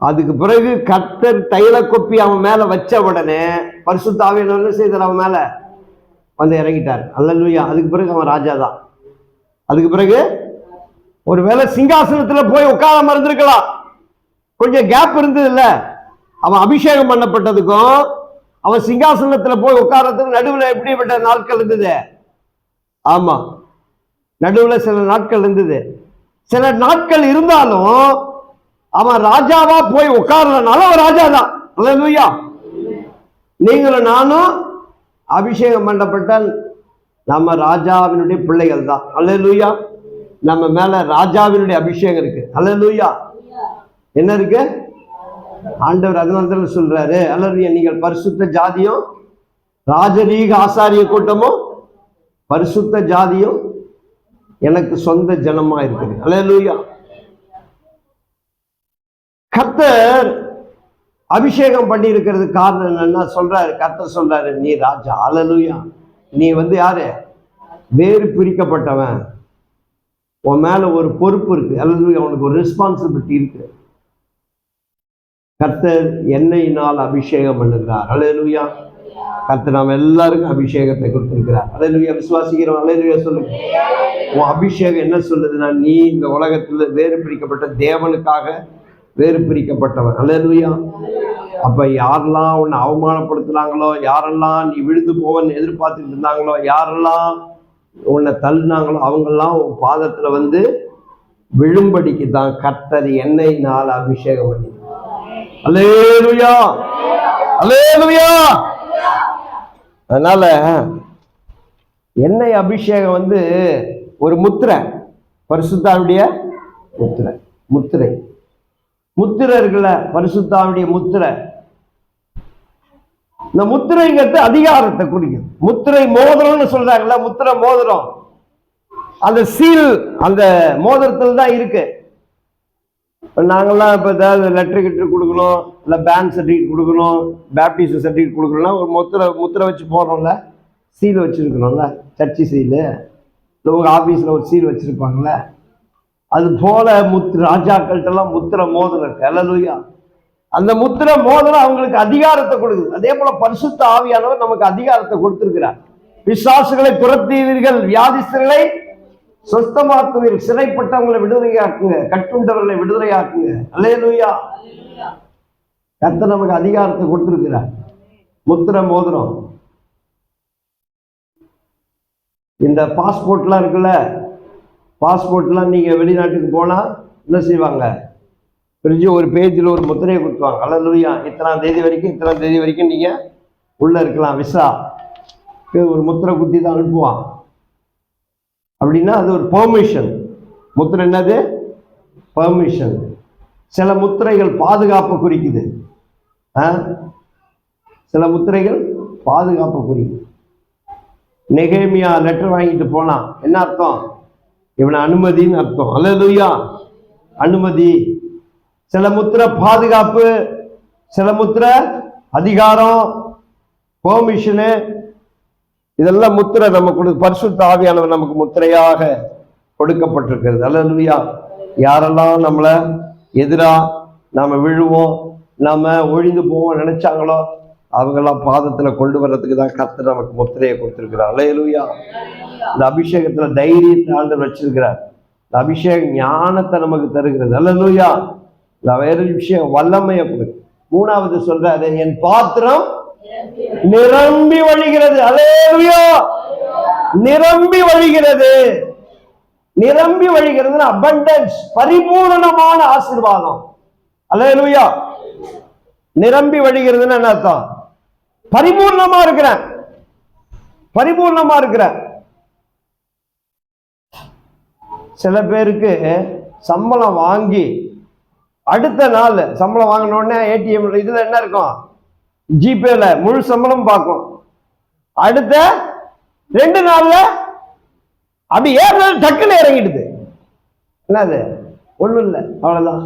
அதுக்கு பிறகு கர்த்தர் தைல கொப்பி அவன் மேல வச்ச உடனே பரிசுத்த ஆவியானவர் என்ன செய்தார், அவன் மேல வந்து இறங்கிட்டார். அல்லேலூயா. அதுக்கு பிறகு அவன் ராஜா தான். அதுக்கு பிறகு ஒருவேளை சிங்காசனத்துல போய் உட்காராம இருந்திருக்கலாம், கொஞ்சம் கேப் இருந்தது இல்ல. அவன் அபிஷேகம் பண்ணப்பட்டதுக்கும் அவன் சிங்காசனத்துல போய் உட்கார்றதுக்கு நடுவில் எப்படிப்பட்ட நாட்கள் இருந்தது? ஆமா, நடுவில் சில நாட்கள் இருந்தது. சில நாட்கள் இருந்தாலும் அவன் ராஜாவா போய் உட்கார்றதுனால அவன் ராஜா தான். அல்லேலூயா. நீங்களும் நானும் அபிஷேகம் பண்ணப்பட்ட நம்ம ராஜாவினுடைய பிள்ளைகள் தான். அல்லேலூயா. நம்ம மேல ராஜாவினுடைய அபிஷேகம் இருக்கு. அல்லேலூயா. என்ன இருக்கு? ஆண்டவர் அதனால சொல்றாரு, அல்லேலூயா, நீங்கள் பரிசுத்த ஜாதியும் ராஜரீக ஆசாரிய கூட்டமும் பரிசுத்த ஜாதியும் எனக்கு சொந்த ஜனமா இருக்குது. அல்லேலூயா. கர்த்தர் அபிஷேகம் பண்ணி இருக்கிறது காரணம் என்னன்னா சொல்றாரு, கர்த்தர் சொல்றாரு, நீ ராஜா. அல்லேலூயா. நீ யாரு? வேறு பிரிக்கப்பட்டவன். உன் மேல ஒரு பொறுப்பு இருக்கு. அல்லேலூயா. உனக்கு ஒரு ரெஸ்பான்சிபிலிட்டி இருக்கு. கர்த்தர் எண்ணெயினால் அபிஷேகம் பண்ணுகிறார். அல்லேலூயா. கர்த்தர் நாம் எல்லாருக்கும் அபிஷேகத்தை கொடுத்திருக்கிறார். அல்லேலூயா. விசுவாசிக்கிறோம். அல்லேலூயா சொல்லுங்க. உன் அபிஷேகம் என்ன சொல்லுதுன்னா, நீ இந்த உலகத்துல வேறு பிரிக்கப்பட்ட தேவனுக்காக வேறு பிரிக்கப்பட்டவன். அல்லேலூயா. அப்ப யாரெல்லாம் உன்னை அவமானப்படுத்துனாங்களோ, யாரெல்லாம் நீ விழுந்து போவன்னு எதிர்பார்த்துட்டு இருந்தாங்களோ, யாரெல்லாம் உன்னை தள்ளினாங்களோ, அவங்கெல்லாம் உன் பாதத்துல விழும்படிக்கு தான் கர்த்தர் எண்ணெயினால் அபிஷேகம் பண்ணினார். அல்லேலூயா, அல்லேலூயா. அதனால எண்ணெய் அபிஷேகம் ஒரு முத்திரை, பரிசுத்தாவுடைய முத்திரை. முத்திரை முத்திரை இருக்குல்ல, பரிசுத்தாவுடைய முத்திரை. இந்த முத்திரைங்கிறது அதிகாரத்தை குறிக்கும். முத்திரை மோதிரம்னு சொல்றாங்கல்ல, முத்திரை மோதிரம், அந்த சீல் அந்த மோதிரத்தில் தான் இருக்கு. நாங்கள்லாம் இப்போ ஏதாவது லெட்டர் கிட்டர் கொடுக்கணும், இல்லை பேங்க் சர்டிஃபிகேட் கொடுக்கணும், பேப்டிஸ்ட் சர்டிஃபிகேட் கொடுக்கணும்னா ஒரு முத்திரை வச்சு போடுறோம்ல, சீல் வச்சுருக்கணும்ல, சர்ச்சி சீலு, இல்லை உங்கள் ஆஃபீஸில் ஒரு சீல் வச்சுருப்பாங்களே, அது போல ராஜாக்கள்கிட்டலாம் முத்திரை மோதிரம் இருக்கு. அல்லேலூயா. அந்த முத்திரை மோதிரம் அவங்களுக்கு அதிகாரத்தை கொடுக்குது. அதே போல பரிசுத்த ஆவியானவர் நமக்கு அதிகாரத்தை கொடுத்திருக்கிறார். பிசாசுகளை துரத்துவீர்கள், வியாதிஸ்தர்களை சொஸ்தமாக்குவீர்கள், சிறைப்பட்டவங்களை விடுதலையாக்குங்க, கட்டுண்டவர்களை விடுதலையாக்குங்க. அல்லேலூயா. கர்த்தர் நமக்கு அதிகாரத்தை கொடுத்திருக்கிறார். முத்திரை மோதிரம். இந்த பாஸ்போர்ட்லாம் இருக்குல்ல, பாஸ்போர்ட்லாம் நீங்கள் வெளிநாட்டுக்கு போனால் என்ன செய்வாங்க, பிரிஞ்சு ஒரு பேஜில் ஒரு முத்திரையை கொடுத்துவாங்க. அல்லேலூயா. இத்தனாம் தேதி வரைக்கும் நீங்கள் உள்ளே இருக்கலாம், விசா ஒரு முத்திரை குத்தி தான் அனுப்புவான். அப்படின்னா அது ஒரு பெர்மிஷன். முத்திரை என்னது? பெர்மிஷன். சில முத்திரைகள் பாதுகாப்பு குறிக்குது. சில முத்திரைகள் பாதுகாப்பு குறிக்குது. நெகேமியா லெட்டர் வாங்கிட்டு போனான், என்ன அர்த்தம்? இவனை அனுமதின்னு அர்த்தம். அல்லேலூயா, அனுமதி. சில முத்திரை பாதுகாப்பு, சில முத்திரை அதிகாரம், பெர்மிஷனு. இதெல்லாம் முத்திரை நமக்கு பரிசுத்த ஆவியானவர் நமக்கு முத்திரையாக கொடுக்கப்பட்டிருக்கிறது. அல்லேலூயா. யாரெல்லாம் நம்மளை எதிராக நாம விழுவோம், நாம ஒழிந்து போவோம் நினைச்சாங்களோ அவங்கெல்லாம் பாதத்துல கொண்டு வர்றதுக்கு தான் கர்த்தர் நமக்கு முத்திரையை கொடுத்திருக்கிறார். அல்லேலூயா. இந்த அபிஷேகத்துல தைரியத்தை ஆண்டவர் வச்சிருக்கிறார். இந்த அபிஷேகம் ஞானத்தை நமக்கு தருகிறது. அல்லேலூயா. வேற விஷயம் வல்லமையை கொடுக்கு. மூணாவது சொல்றாரு, என் பாத்திரம் நிரம்பி வழிகிறது. அல்லேலூயா. நிரம்பி வழிகிறது. நிரம்பி வழிகிறது அபண்டன்ஸ், பரிபூரணமான ஆசீர்வாதம். அல்லேலூயா. நிரம்பி வழிகிறதுன்னு என்ன அர்த்தம்? பரிபூர்ணமா இருக்கிறேன், பரிபூர்ணமா இருக்கிறேன். சில பேருக்கு சம்பளம் வாங்கி அடுத்த நாள் சம்பளம் வாங்கின உடனே ஏடிஎம் இதுல என்ன இருக்கும், ஜிபேல முழு சம்பளம் பார்க்கும். அடுத்த 2 நாள்ல அப்படி ஏறினது டக்குன்னு இறங்கிடுது. என்னது? ஒண்ணும் இல்லை, அவ்வளவுதான்.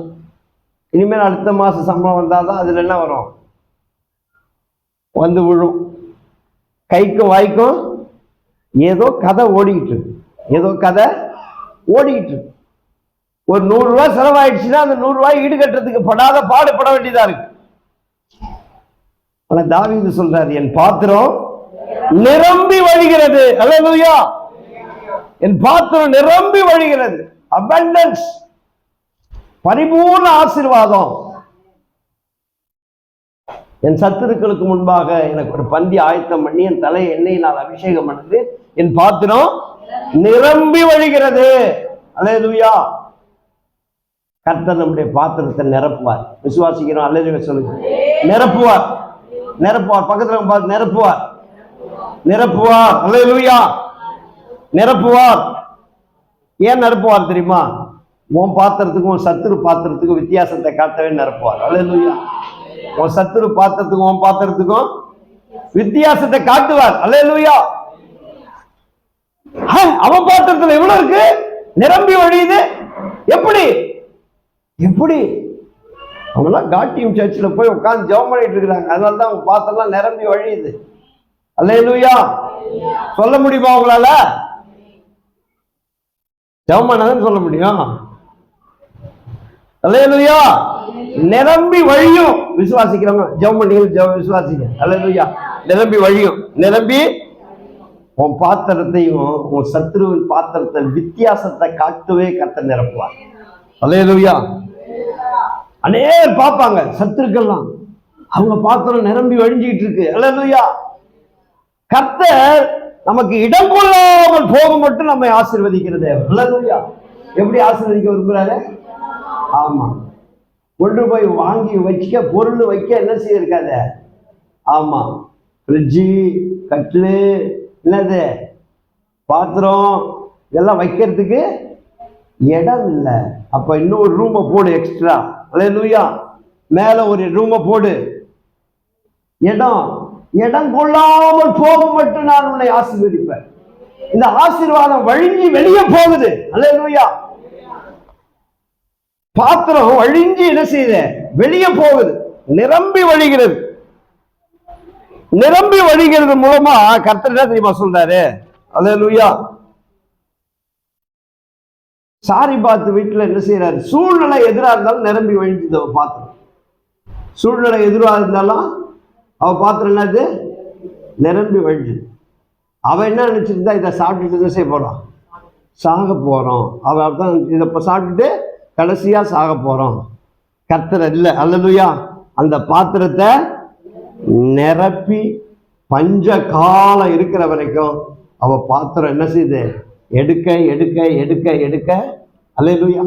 இனிமேல் அடுத்த மாசம் சம்பளம் வந்தாதான் அதுல என்ன வரும், வந்து விழும். கைக்கும் வாய்க்கும் ஏதோ கதை ஓடிக்கிட்டு இருக்கு, ஏதோ கதை ஓடிக்கிட்டு இருக்கு. ஒரு 100 ரூபாய் செலவாயிடுச்சுன்னா அந்த 100 ரூபாய் ஈடுகட்டுறதுக்கு படாத பாடுபட வேண்டியதா இருக்கு. ஆனா தாவீது சொல்றாரு, என் பாத்திரம் நிரம்பி வழிகிறது. அல்லேலூயா. என் பாத்திரம் நிரம்பி வழிகிறது. அபண்டன்ஸ், பரிபூர்ண ஆசீர்வாதம். என் சத்துருக்களுக்கு முன்பாக எனக்கு ஒரு பந்தி ஆயத்தம் பண்ணி என் தலையை எண்ணெயினால் அபிஷேகம் பண்ணது. என் பாத்திரம் நிரம்பி வழிகிறது. அல்லேலூயா. கர்த்தர் நம்முடைய பாத்திரத்தை நிரப்புவார். விசுவாசிக்கிறோம்? அல்லேலூயா சொல்லுங்க. நிரப்புவார், நிரப்புவார். பக்கத்துல பார்த்து நிரப்புவார், நிரப்புவார். அல்லேலூயா. நிரப்புவார். ஏன் நிரப்புவார் தெரியுமா? உன் பாத்திரத்துக்கும் உன் சத்துரு பாத்திரத்துக்கும் வித்தியாசத்தை காட்டவே நிரப்புவார். அல்லேலூயா. உன் சத்துரு பாத்திரத்துக்கும் உன் பாத்திரத்துக்கும் வித்தியாசத்தை காட்டுவார். அல்லேலூயா. அவன் பாத்திரத்துல எவ்வளவு இருக்கு, நிரம்பி வழியுது. எப்படி எப்படி? அவங்களாம் காட்டியும் சர்ச்சில் போய் உட்கார்ந்து ஜெபம் பண்ணிட்டு இருக்கிறாங்க. அதனால தான் அவங்க பாத்திரம் நிரம்பி வழியுது. அல்லேலூயா. சொல்ல முடியுமா உங்களால? ஜெபம் பண்ணாதான் சொல்ல முடியும். அல்லேலூயா. நிரம்பி வழியும். விசுவாசிக்கிறவங்க ஜெபம் பண்ணி விசுவாசிங்க. அல்லேலூயா. நிரம்பி வழியும். நிரம்பி உன் பாத்திரத்தையும் உன் சத்ருவின் பாத்திரத்தை வித்தியாசத்தை காட்டுவே கர்த்தர் நிரப்புவார். அல்லேலூயா. அநேகர் பார்ப்பாங்க, சத்துருக்கெல்லாம் அவங்க பாத்திரம் நிரம்பி வழிஞ்சிட்டு இருக்கு. அல்லேலூயா. கர்த்தர் நமக்கு இடம் கொள்ளாமல் போக மட்டும் நம்மை ஆசீர்வதிக்கிறது. அல்லேலூயா. எப்படி ஆசீர்வதிக்க விரும்புறாரு? ஆமா, கொண்டு போய் வாங்கி வைக்க பொருள் வைக்க என்ன செய்ய இருக்காது. ஆமா, ஃப்ரிட்ஜு, கட்லு, என்னது பாத்திரம் இதெல்லாம் வைக்கிறதுக்கு இடம் இல்லை. அப்ப இன்னொரு ரூமை போடு எக்ஸ்ட்ரா. அல்லேலூயா. மேல ஒரு ரூமை போடு. இடம் கொள்ளாமல் போகும் மட்டும் நான் உன்னை ஆசீர்வதிப்பேன். இந்த ஆசீர்வாதம் வழிஞ்சி வெளியே போகுது. அல்லேலூயா. பாத்திரம் வழிஞ்சி என்ன செய்யுது? வெளியே போகுது, நிரம்பி வழிகிறது. நிரம்பி வழிகிறது மூலமா கர்த்தர் என்ன தெரியுமா சொல்றாரு? அல்லேலூயா. சாரி பார்த்து வீட்டுல என்ன செய்யறாரு? சூழ்நிலை எதிராக இருந்தாலும் நிரம்பி வழிஞ்சது அவ பாத்திரம். சூழ்நிலை எதிராக இருந்தாலும் அவ பாத்திரம் என்னது? நிரம்பி வழிஞ்சுது. அவன் என்ன நினைச்சிருந்தா, இதை சாப்பிட்டுட்டு என்ன செய்ய போறான்? சாக போறோம். அவன் தான் இதை சாப்பிட்டுட்டு கடைசியா சாக போறோம். கர்த்தர் இல்லை. அல்லேலூயா. அந்த பாத்திரத்தை நிரப்பி பஞ்ச காலம் இருக்கிற வரைக்கும் அவ பாத்திரம் என்ன செய்யுது? எடுக்க எடுக்க எடுக்க எடுக்க. அல்லேலூயா.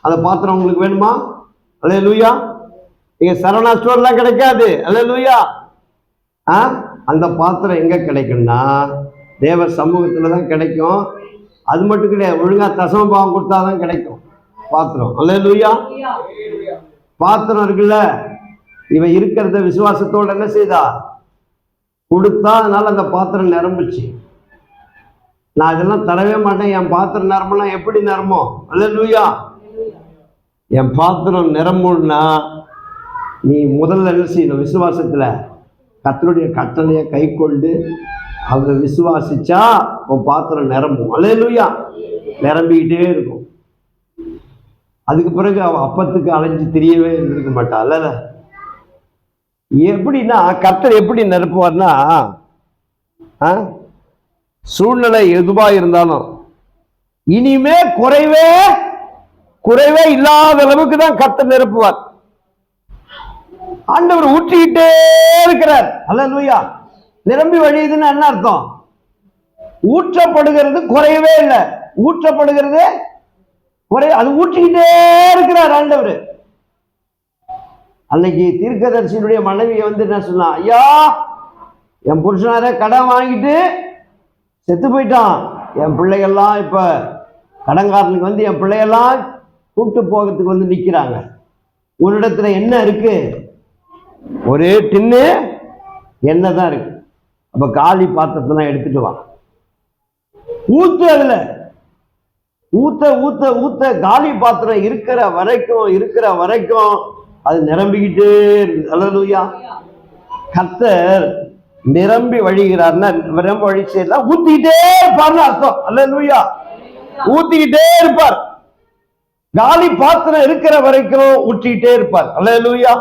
அந்த பாத்திரம் உங்களுக்கு வேணுமா? அல்லேலூயா. இங்க சரவணா ஸ்டோர்லாம் கிடைக்காது. அல்லேலூயா. அந்த பாத்திரம் எங்க கிடைக்கும்னா தேவ சமூகத்துல தான் கிடைக்கும். அது மட்டும் கிடையாது, ஒழுங்கா தசம பாவம் கொடுத்தாதான் கிடைக்கும் பாத்திரம். அல்லேலூயா. பாத்திரம் இருக்குல்ல, இவ இருக்கிறத விசுவாசத்தோட என்ன செய்தா? கொடுத்தா. அதனால அந்த பாத்திரம் நிரம்பிச்சு. நான் இதெல்லாம் தரவே மாட்டேன், என் பாத்திரம் நிரம்பலாம். எப்படி நிரம்பும்? அல்லேலூயா. என் பாத்திரம் நிரம்பும்னா நீ முதல்ல என்ன செய்யணும்? விசுவாசத்துல கர்த்தருடைய கட்டளையை கை கொண்டு அவங்க விசுவாசிச்சா உன் பாத்திரம் நிரம்பும். அல்லேலூயா. நிரம்பிக்கிட்டே இருக்கும். அதுக்கு பிறகு அவன் அப்பத்துக்கு அலைஞ்சு தெரியவே இருந்திருக்க மாட்டான். அல்ல, எப்படின்னா கர்த்தர் எப்படி நிரப்புவார்னா, சூழ்நிலை எதுவா இருந்தாலும் இனிமே குறைவே இல்லாத அளவுக்கு தான் கர்த்தர் நிரப்புவார். ஆண்டவர் ஊற்றிக்கிட்டே இருக்கிறார். அல்லேலூயா. நிரம்பி வழியுதுன்னு என்ன அர்த்தம்? ஊற்றப்படுகிறது குறையவே இல்லை. ஊற்றப்படுகிறது அது ஊற்றிக்கிட்டே இருக்கிறார் ஆண்டவர். அன்னைக்கு தீர்க்கதரிசியினுடைய மனைவியை என்ன சொன்னா? ஐயா, என் புருஷனார கடன் வாங்கிட்டு செத்து போயிட்டான். என் பிள்ளைகள்லாம் இப்ப கடன்காரனுக்கு என் பிள்ளைகள்லாம் கூப்பிட்டு போகிறதுக்கு நிக்கிறாங்க. உன்னிடத்துல என்ன இருக்கு? ஒரே டின்னு எண்ணெய் தான் இருக்கு. அப்ப காலி பாத்திரத்தெல்லாம் எடுத்துட்டு வா, ஊத்து. அதுல ஊத்த ஊத்த ஊத்த காலி பாத்திரம் இருக்கிற வரைக்கும் அது நிரம்பிக்கிட்டே இருக்கு. அல்லேலூயா. கர்த்தர் நிரம்பி வழிகிறார்னா நிரம்பி வழி செய்யலாம், ஊத்திக்கிட்டே இருப்பார்னு அர்த்தம். அல்லேலூயா. ஊத்திக்கிட்டே இருப்பார். காலி பாத்திரம் இருக்கிற வரைக்கும் ஊற்றிக்கிட்டே இருப்பார். அல்லேலூயா.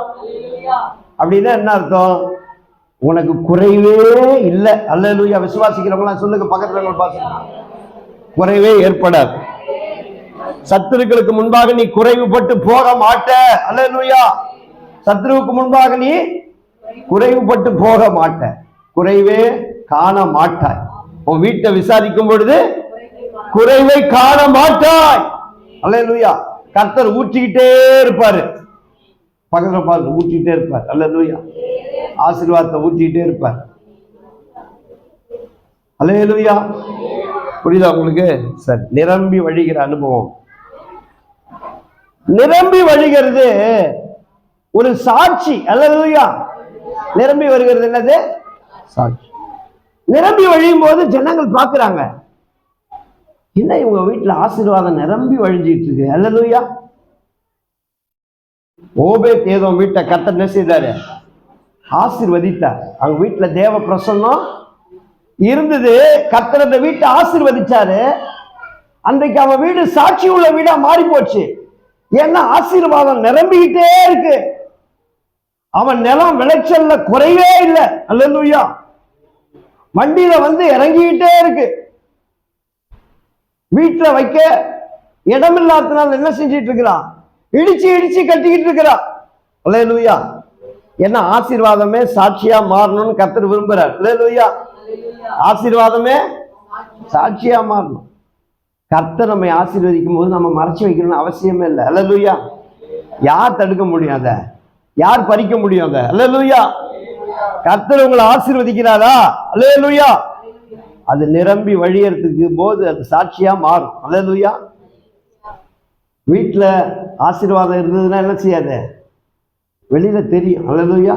அப்படின்னா என்ன அர்த்தம்? உனக்கு குறைவே இல்லை. அல்லேலூயா. விசுவாசிக்கிறவங்களாம் சொல்லுங்க, பக்கத்துல பாருங்க. குறைவே ஏற்படாது. சத்துருக்களுக்கு முன்பாக நீ குறைவுபட்டு போக மாட்ட. அல்லேலூயா. சத்துருவுக்கு முன்பாக நீ குறைவுபட்டு போக மாட்ட. குறைவே காண மாட்டாய். உன் வீட்டை விசாரிக்கும் பொழுது குறைவை காண மாட்டாய். அல்லேலூயா. கர்த்தர் ஊற்றிக்கிட்டே இருப்பாரு. பக்கத்துல பார்த்து ஊற்றிக்கிட்டே இருப்பார். அல்லேலூயா. ஆசீர்வாதத்தை ஊற்றிக்கிட்டே இருப்பார். அல்லேலூயா. புரியுதா உங்களுக்கு? சரி. நிரம்பி வழிகிற அனுபவம். நிரம்பி வழிகிறது ஒரு சாட்சி. அல்லேலூயா. நிரம்பி வருகிறது என்னது? சாட்சி. நிரம்பி வழியும் போது ஜனங்கள் பார்க்கிறாங்க, என்ன இவங்க வீட்டுல ஆசீர்வாதம் நிரம்பி வழிஞ்சிட்டு இருக்கு. அல்லேலூயா. ஓபேத் ஏதோம் வீட்டை கர்த்தர் என்ன செய்தாரு? ஆசீர்வதித்தார். அவங்க வீட்டுல தேவ பிரசன்னம் இருந்தது. கர்த்தர் அந்த வீட்டை ஆசீர்வதிச்சாரு. அன்றைக்கு அவன் வீடு சாட்சி உள்ள வீடா மாறி போச்சு. ஏன்னா ஆசீர்வாதம் நிரம்பிக்கிட்டே இருக்கு. அவன் நிலம் விளைச்சல்ல குறைவே இல்லை. அல்லேலூயா. வண்டியில இறங்கிக்கிட்டே இருக்கு. வீட்டுல வைக்க இடம் இல்லாதனால என்ன செஞ்சிட்டு இருக்கிறான்? இடிச்சு இடிச்சு கட்டிக்கிட்டு இருக்கிறான். அல்லேலூயா. ஏன்னா ஆசீர்வாதமே சாட்சியா மாறணும்னு கர்த்தர் விரும்புறார். அல்லேலூயா. ஆசீர்வாதமே சாட்சியா மாறணும். கர்த்தர் நம்மை ஆசீர்வதிக்கும் போது நம்ம மறைச்சு வைக்கணும்னு அவசியமே இல்லை. அல்லேலூயா. யார் தடுக்க முடியும்? அதை யார் பறிக்க முடியும்? அதை அல்லேலூயா. கர்த்தர் உங்களை ஆசீர்வதிக்கிறாரா? அல்லேலூயா. அது நிரம்பி வழியறதுக்கு போது அது சாட்சியா மாறும். அல்லேலூயா. வீட்டில் ஆசீர்வாதம் இருந்ததுன்னா என்ன செய்யாது? வெளியில தெரியும். அல்லேலூயா.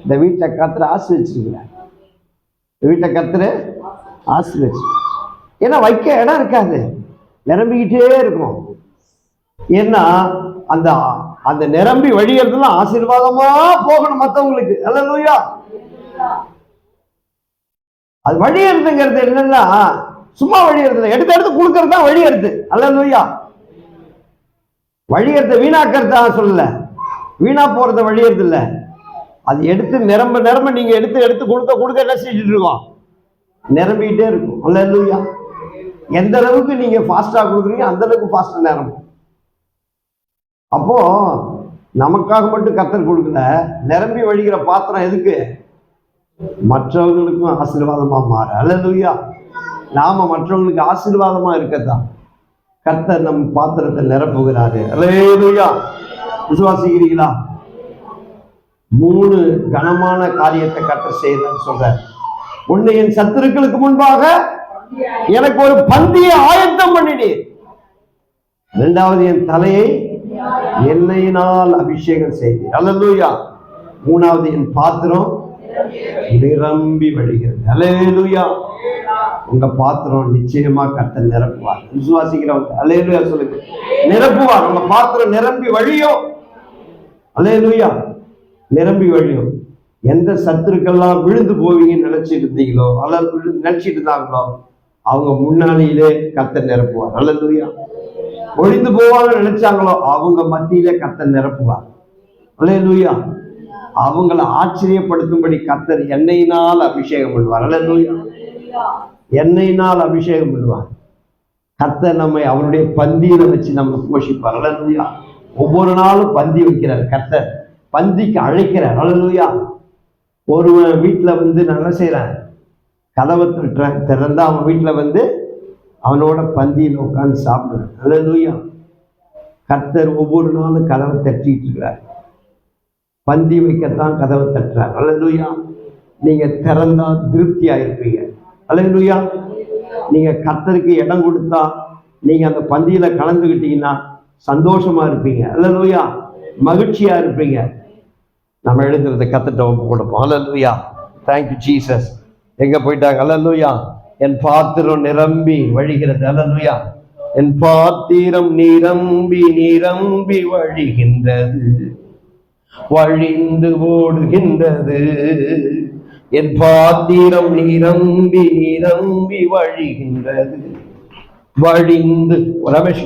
இந்த வீட்டை கர்த்தர் ஆசீர்வதிச்சிருக்கிறார். வீட்டை கர்த்தர் ஆசீர்வதிச்சு, ஏன்னா வைக்க இடம் இருக்காது, நிரம்பிக்கிட்டே இருக்கும். ஏன்னா அந்த அந்த நிரம்பி வழியறதுலாம் ஆசீர்வாதமா போகணும் மற்றவங்களுக்கு. அல்லேலூயா. அது வழியறதுங்கிறது என்னன்னா சும்மா வழியறது, எடுத்து எடுத்து கொடுக்கறது தான் வழியறது. அல்லேலூயா. வழியறத வீணாக்கிறதா சொல்லல, வீணா போறத வழியறது இல்லை. அது எடுத்து நிரம்ப நிரம்ப நீங்க எடுத்து எடுத்து கொடுக்க கொடுக்க என்ன செஞ்சுட்டு இருக்கோம்? நிரம்பிக்கிட்டே இருக்கும். அல்லேலூயா. எந்த அளவுக்கு நீங்க ஃபாஸ்டா கொடுக்குறீங்க அந்த அளவுக்கு ஃபாஸ்டா நிரம்பும். அப்போ நமக்காக மட்டும் கர்த்தர் கொடுக்கல, நிரம்பி வழிகிற பாத்திரம் எதுக்கு? மற்றவங்களுக்கும் ஆசீர்வாதமா மாற. அல்லேலூயா. நாம மற்றவங்களுக்கு ஆசீர்வாதமா இருக்கத்தான் கர்த்தர் நம் பாத்திரத்தை நிரப்புகிறாரு. அல்லேலூயா. விசுவாசிக்கிறீங்களா? 3 கனமான காரியத்தை கர்த்தர் செய்யறன்னு சொல்ற. ஒண்ணு, என் சத்துருக்களுக்கு முன்பாக எனக்கு ஒரு பந்தியை ஆயத்தம் பண்ணினீர். 2வது, என் தலையை எண்ணெயினால் அபிஷேகம் செய்தீர். அல்லேலூயா. 3வது, என் பாத்திரம் நிரம்பி வழிகிறது. அல்லேலூயா. உங்க பாத்திரம் நிச்சயமா கர்த்தர் நிரப்புவார். விசுவாசிக்கிறவங்க அல்லேலூயா சொல்லுங்க. நிரப்புவார். உங்க பாத்திரம் நிரம்பி வழியும். அல்லேலூயா. நிரம்பி வழியும். எந்த சத்துருக்கெல்லாம் விழுந்து போவீங்கன்னு நினைச்சிட்டு இருந்தீங்களோ அல்லது நினைச்சிட்டு இருந்தாங்களோ அவங்க முன்னாடியிலே கர்த்தர் நிரப்புவார். அல்லேலூயா. ஒழிந்து போவாங்கன்னு நினைச்சாங்களோ அவங்க மத்தியிலே கர்த்தர் நிரப்புவார். அல்லேலூயா. அவங்களை ஆச்சரியப்படுத்தும்படி கர்த்தர் எண்ணெயினால் அபிஷேகம் பண்ணுவார். அல்லேலூயா. எண்ணெயினால் அபிஷேகம் பண்ணுவார். கர்த்தர் நம்மை அவருடைய பந்தியில வச்சு நம்ம போஷிப்பார். அல்லேலூயா. ஒவ்வொரு நாளும் பந்தி வைக்கிறார் கர்த்தர், பந்திக்கு அழைக்கிறார். அல்லேலூயா. ஒரு வீட்டுல வந்து நான் என்ன செய்யறேன்? கதவை திறந்தா அவன் வீட்டுல வந்து அவனோட பந்தியில் உட்காந்து சாப்பிடுறேன். அல்லேலூயா. கர்த்தர் ஒவ்வொரு நாளும் கதவை தட்டிட்டு இருக்கிறார். பந்தி வைக்கத்தான் கதவை தட்டுறார். அல்லேலூயா. நீங்க திறந்தா திருப்தியா இருப்பீங்க. அல்லேலூயா. நீங்க கர்த்தருக்கு இடம் கொடுத்தா நீங்க அந்த பந்தியில கலந்துக்கிட்டீங்கன்னா சந்தோஷமா இருப்பீங்க. அல்லேலூயா. மகிழ்ச்சியா இருப்பீங்க. நம்ம எழுதுறதை கர்த்தர்ட்ட ஒப்பு கொடுப்போம். அல்லேலூயா. Thank you Jesus. எங்க போயிட்டாங்க? அல்லேலூயா. என் பாத்திரம் நிரம்பி வழிகிறது. அல்லேலூயா. என் பாத்திரம் நிரம்பி நிரம்பி வழிகின்றது, வழிந்து ஓடுகின்றது. என் பாத்திரம் நிரம்பி நிரம்பி வழிகின்றது, வழிந்து. ரமேஷ்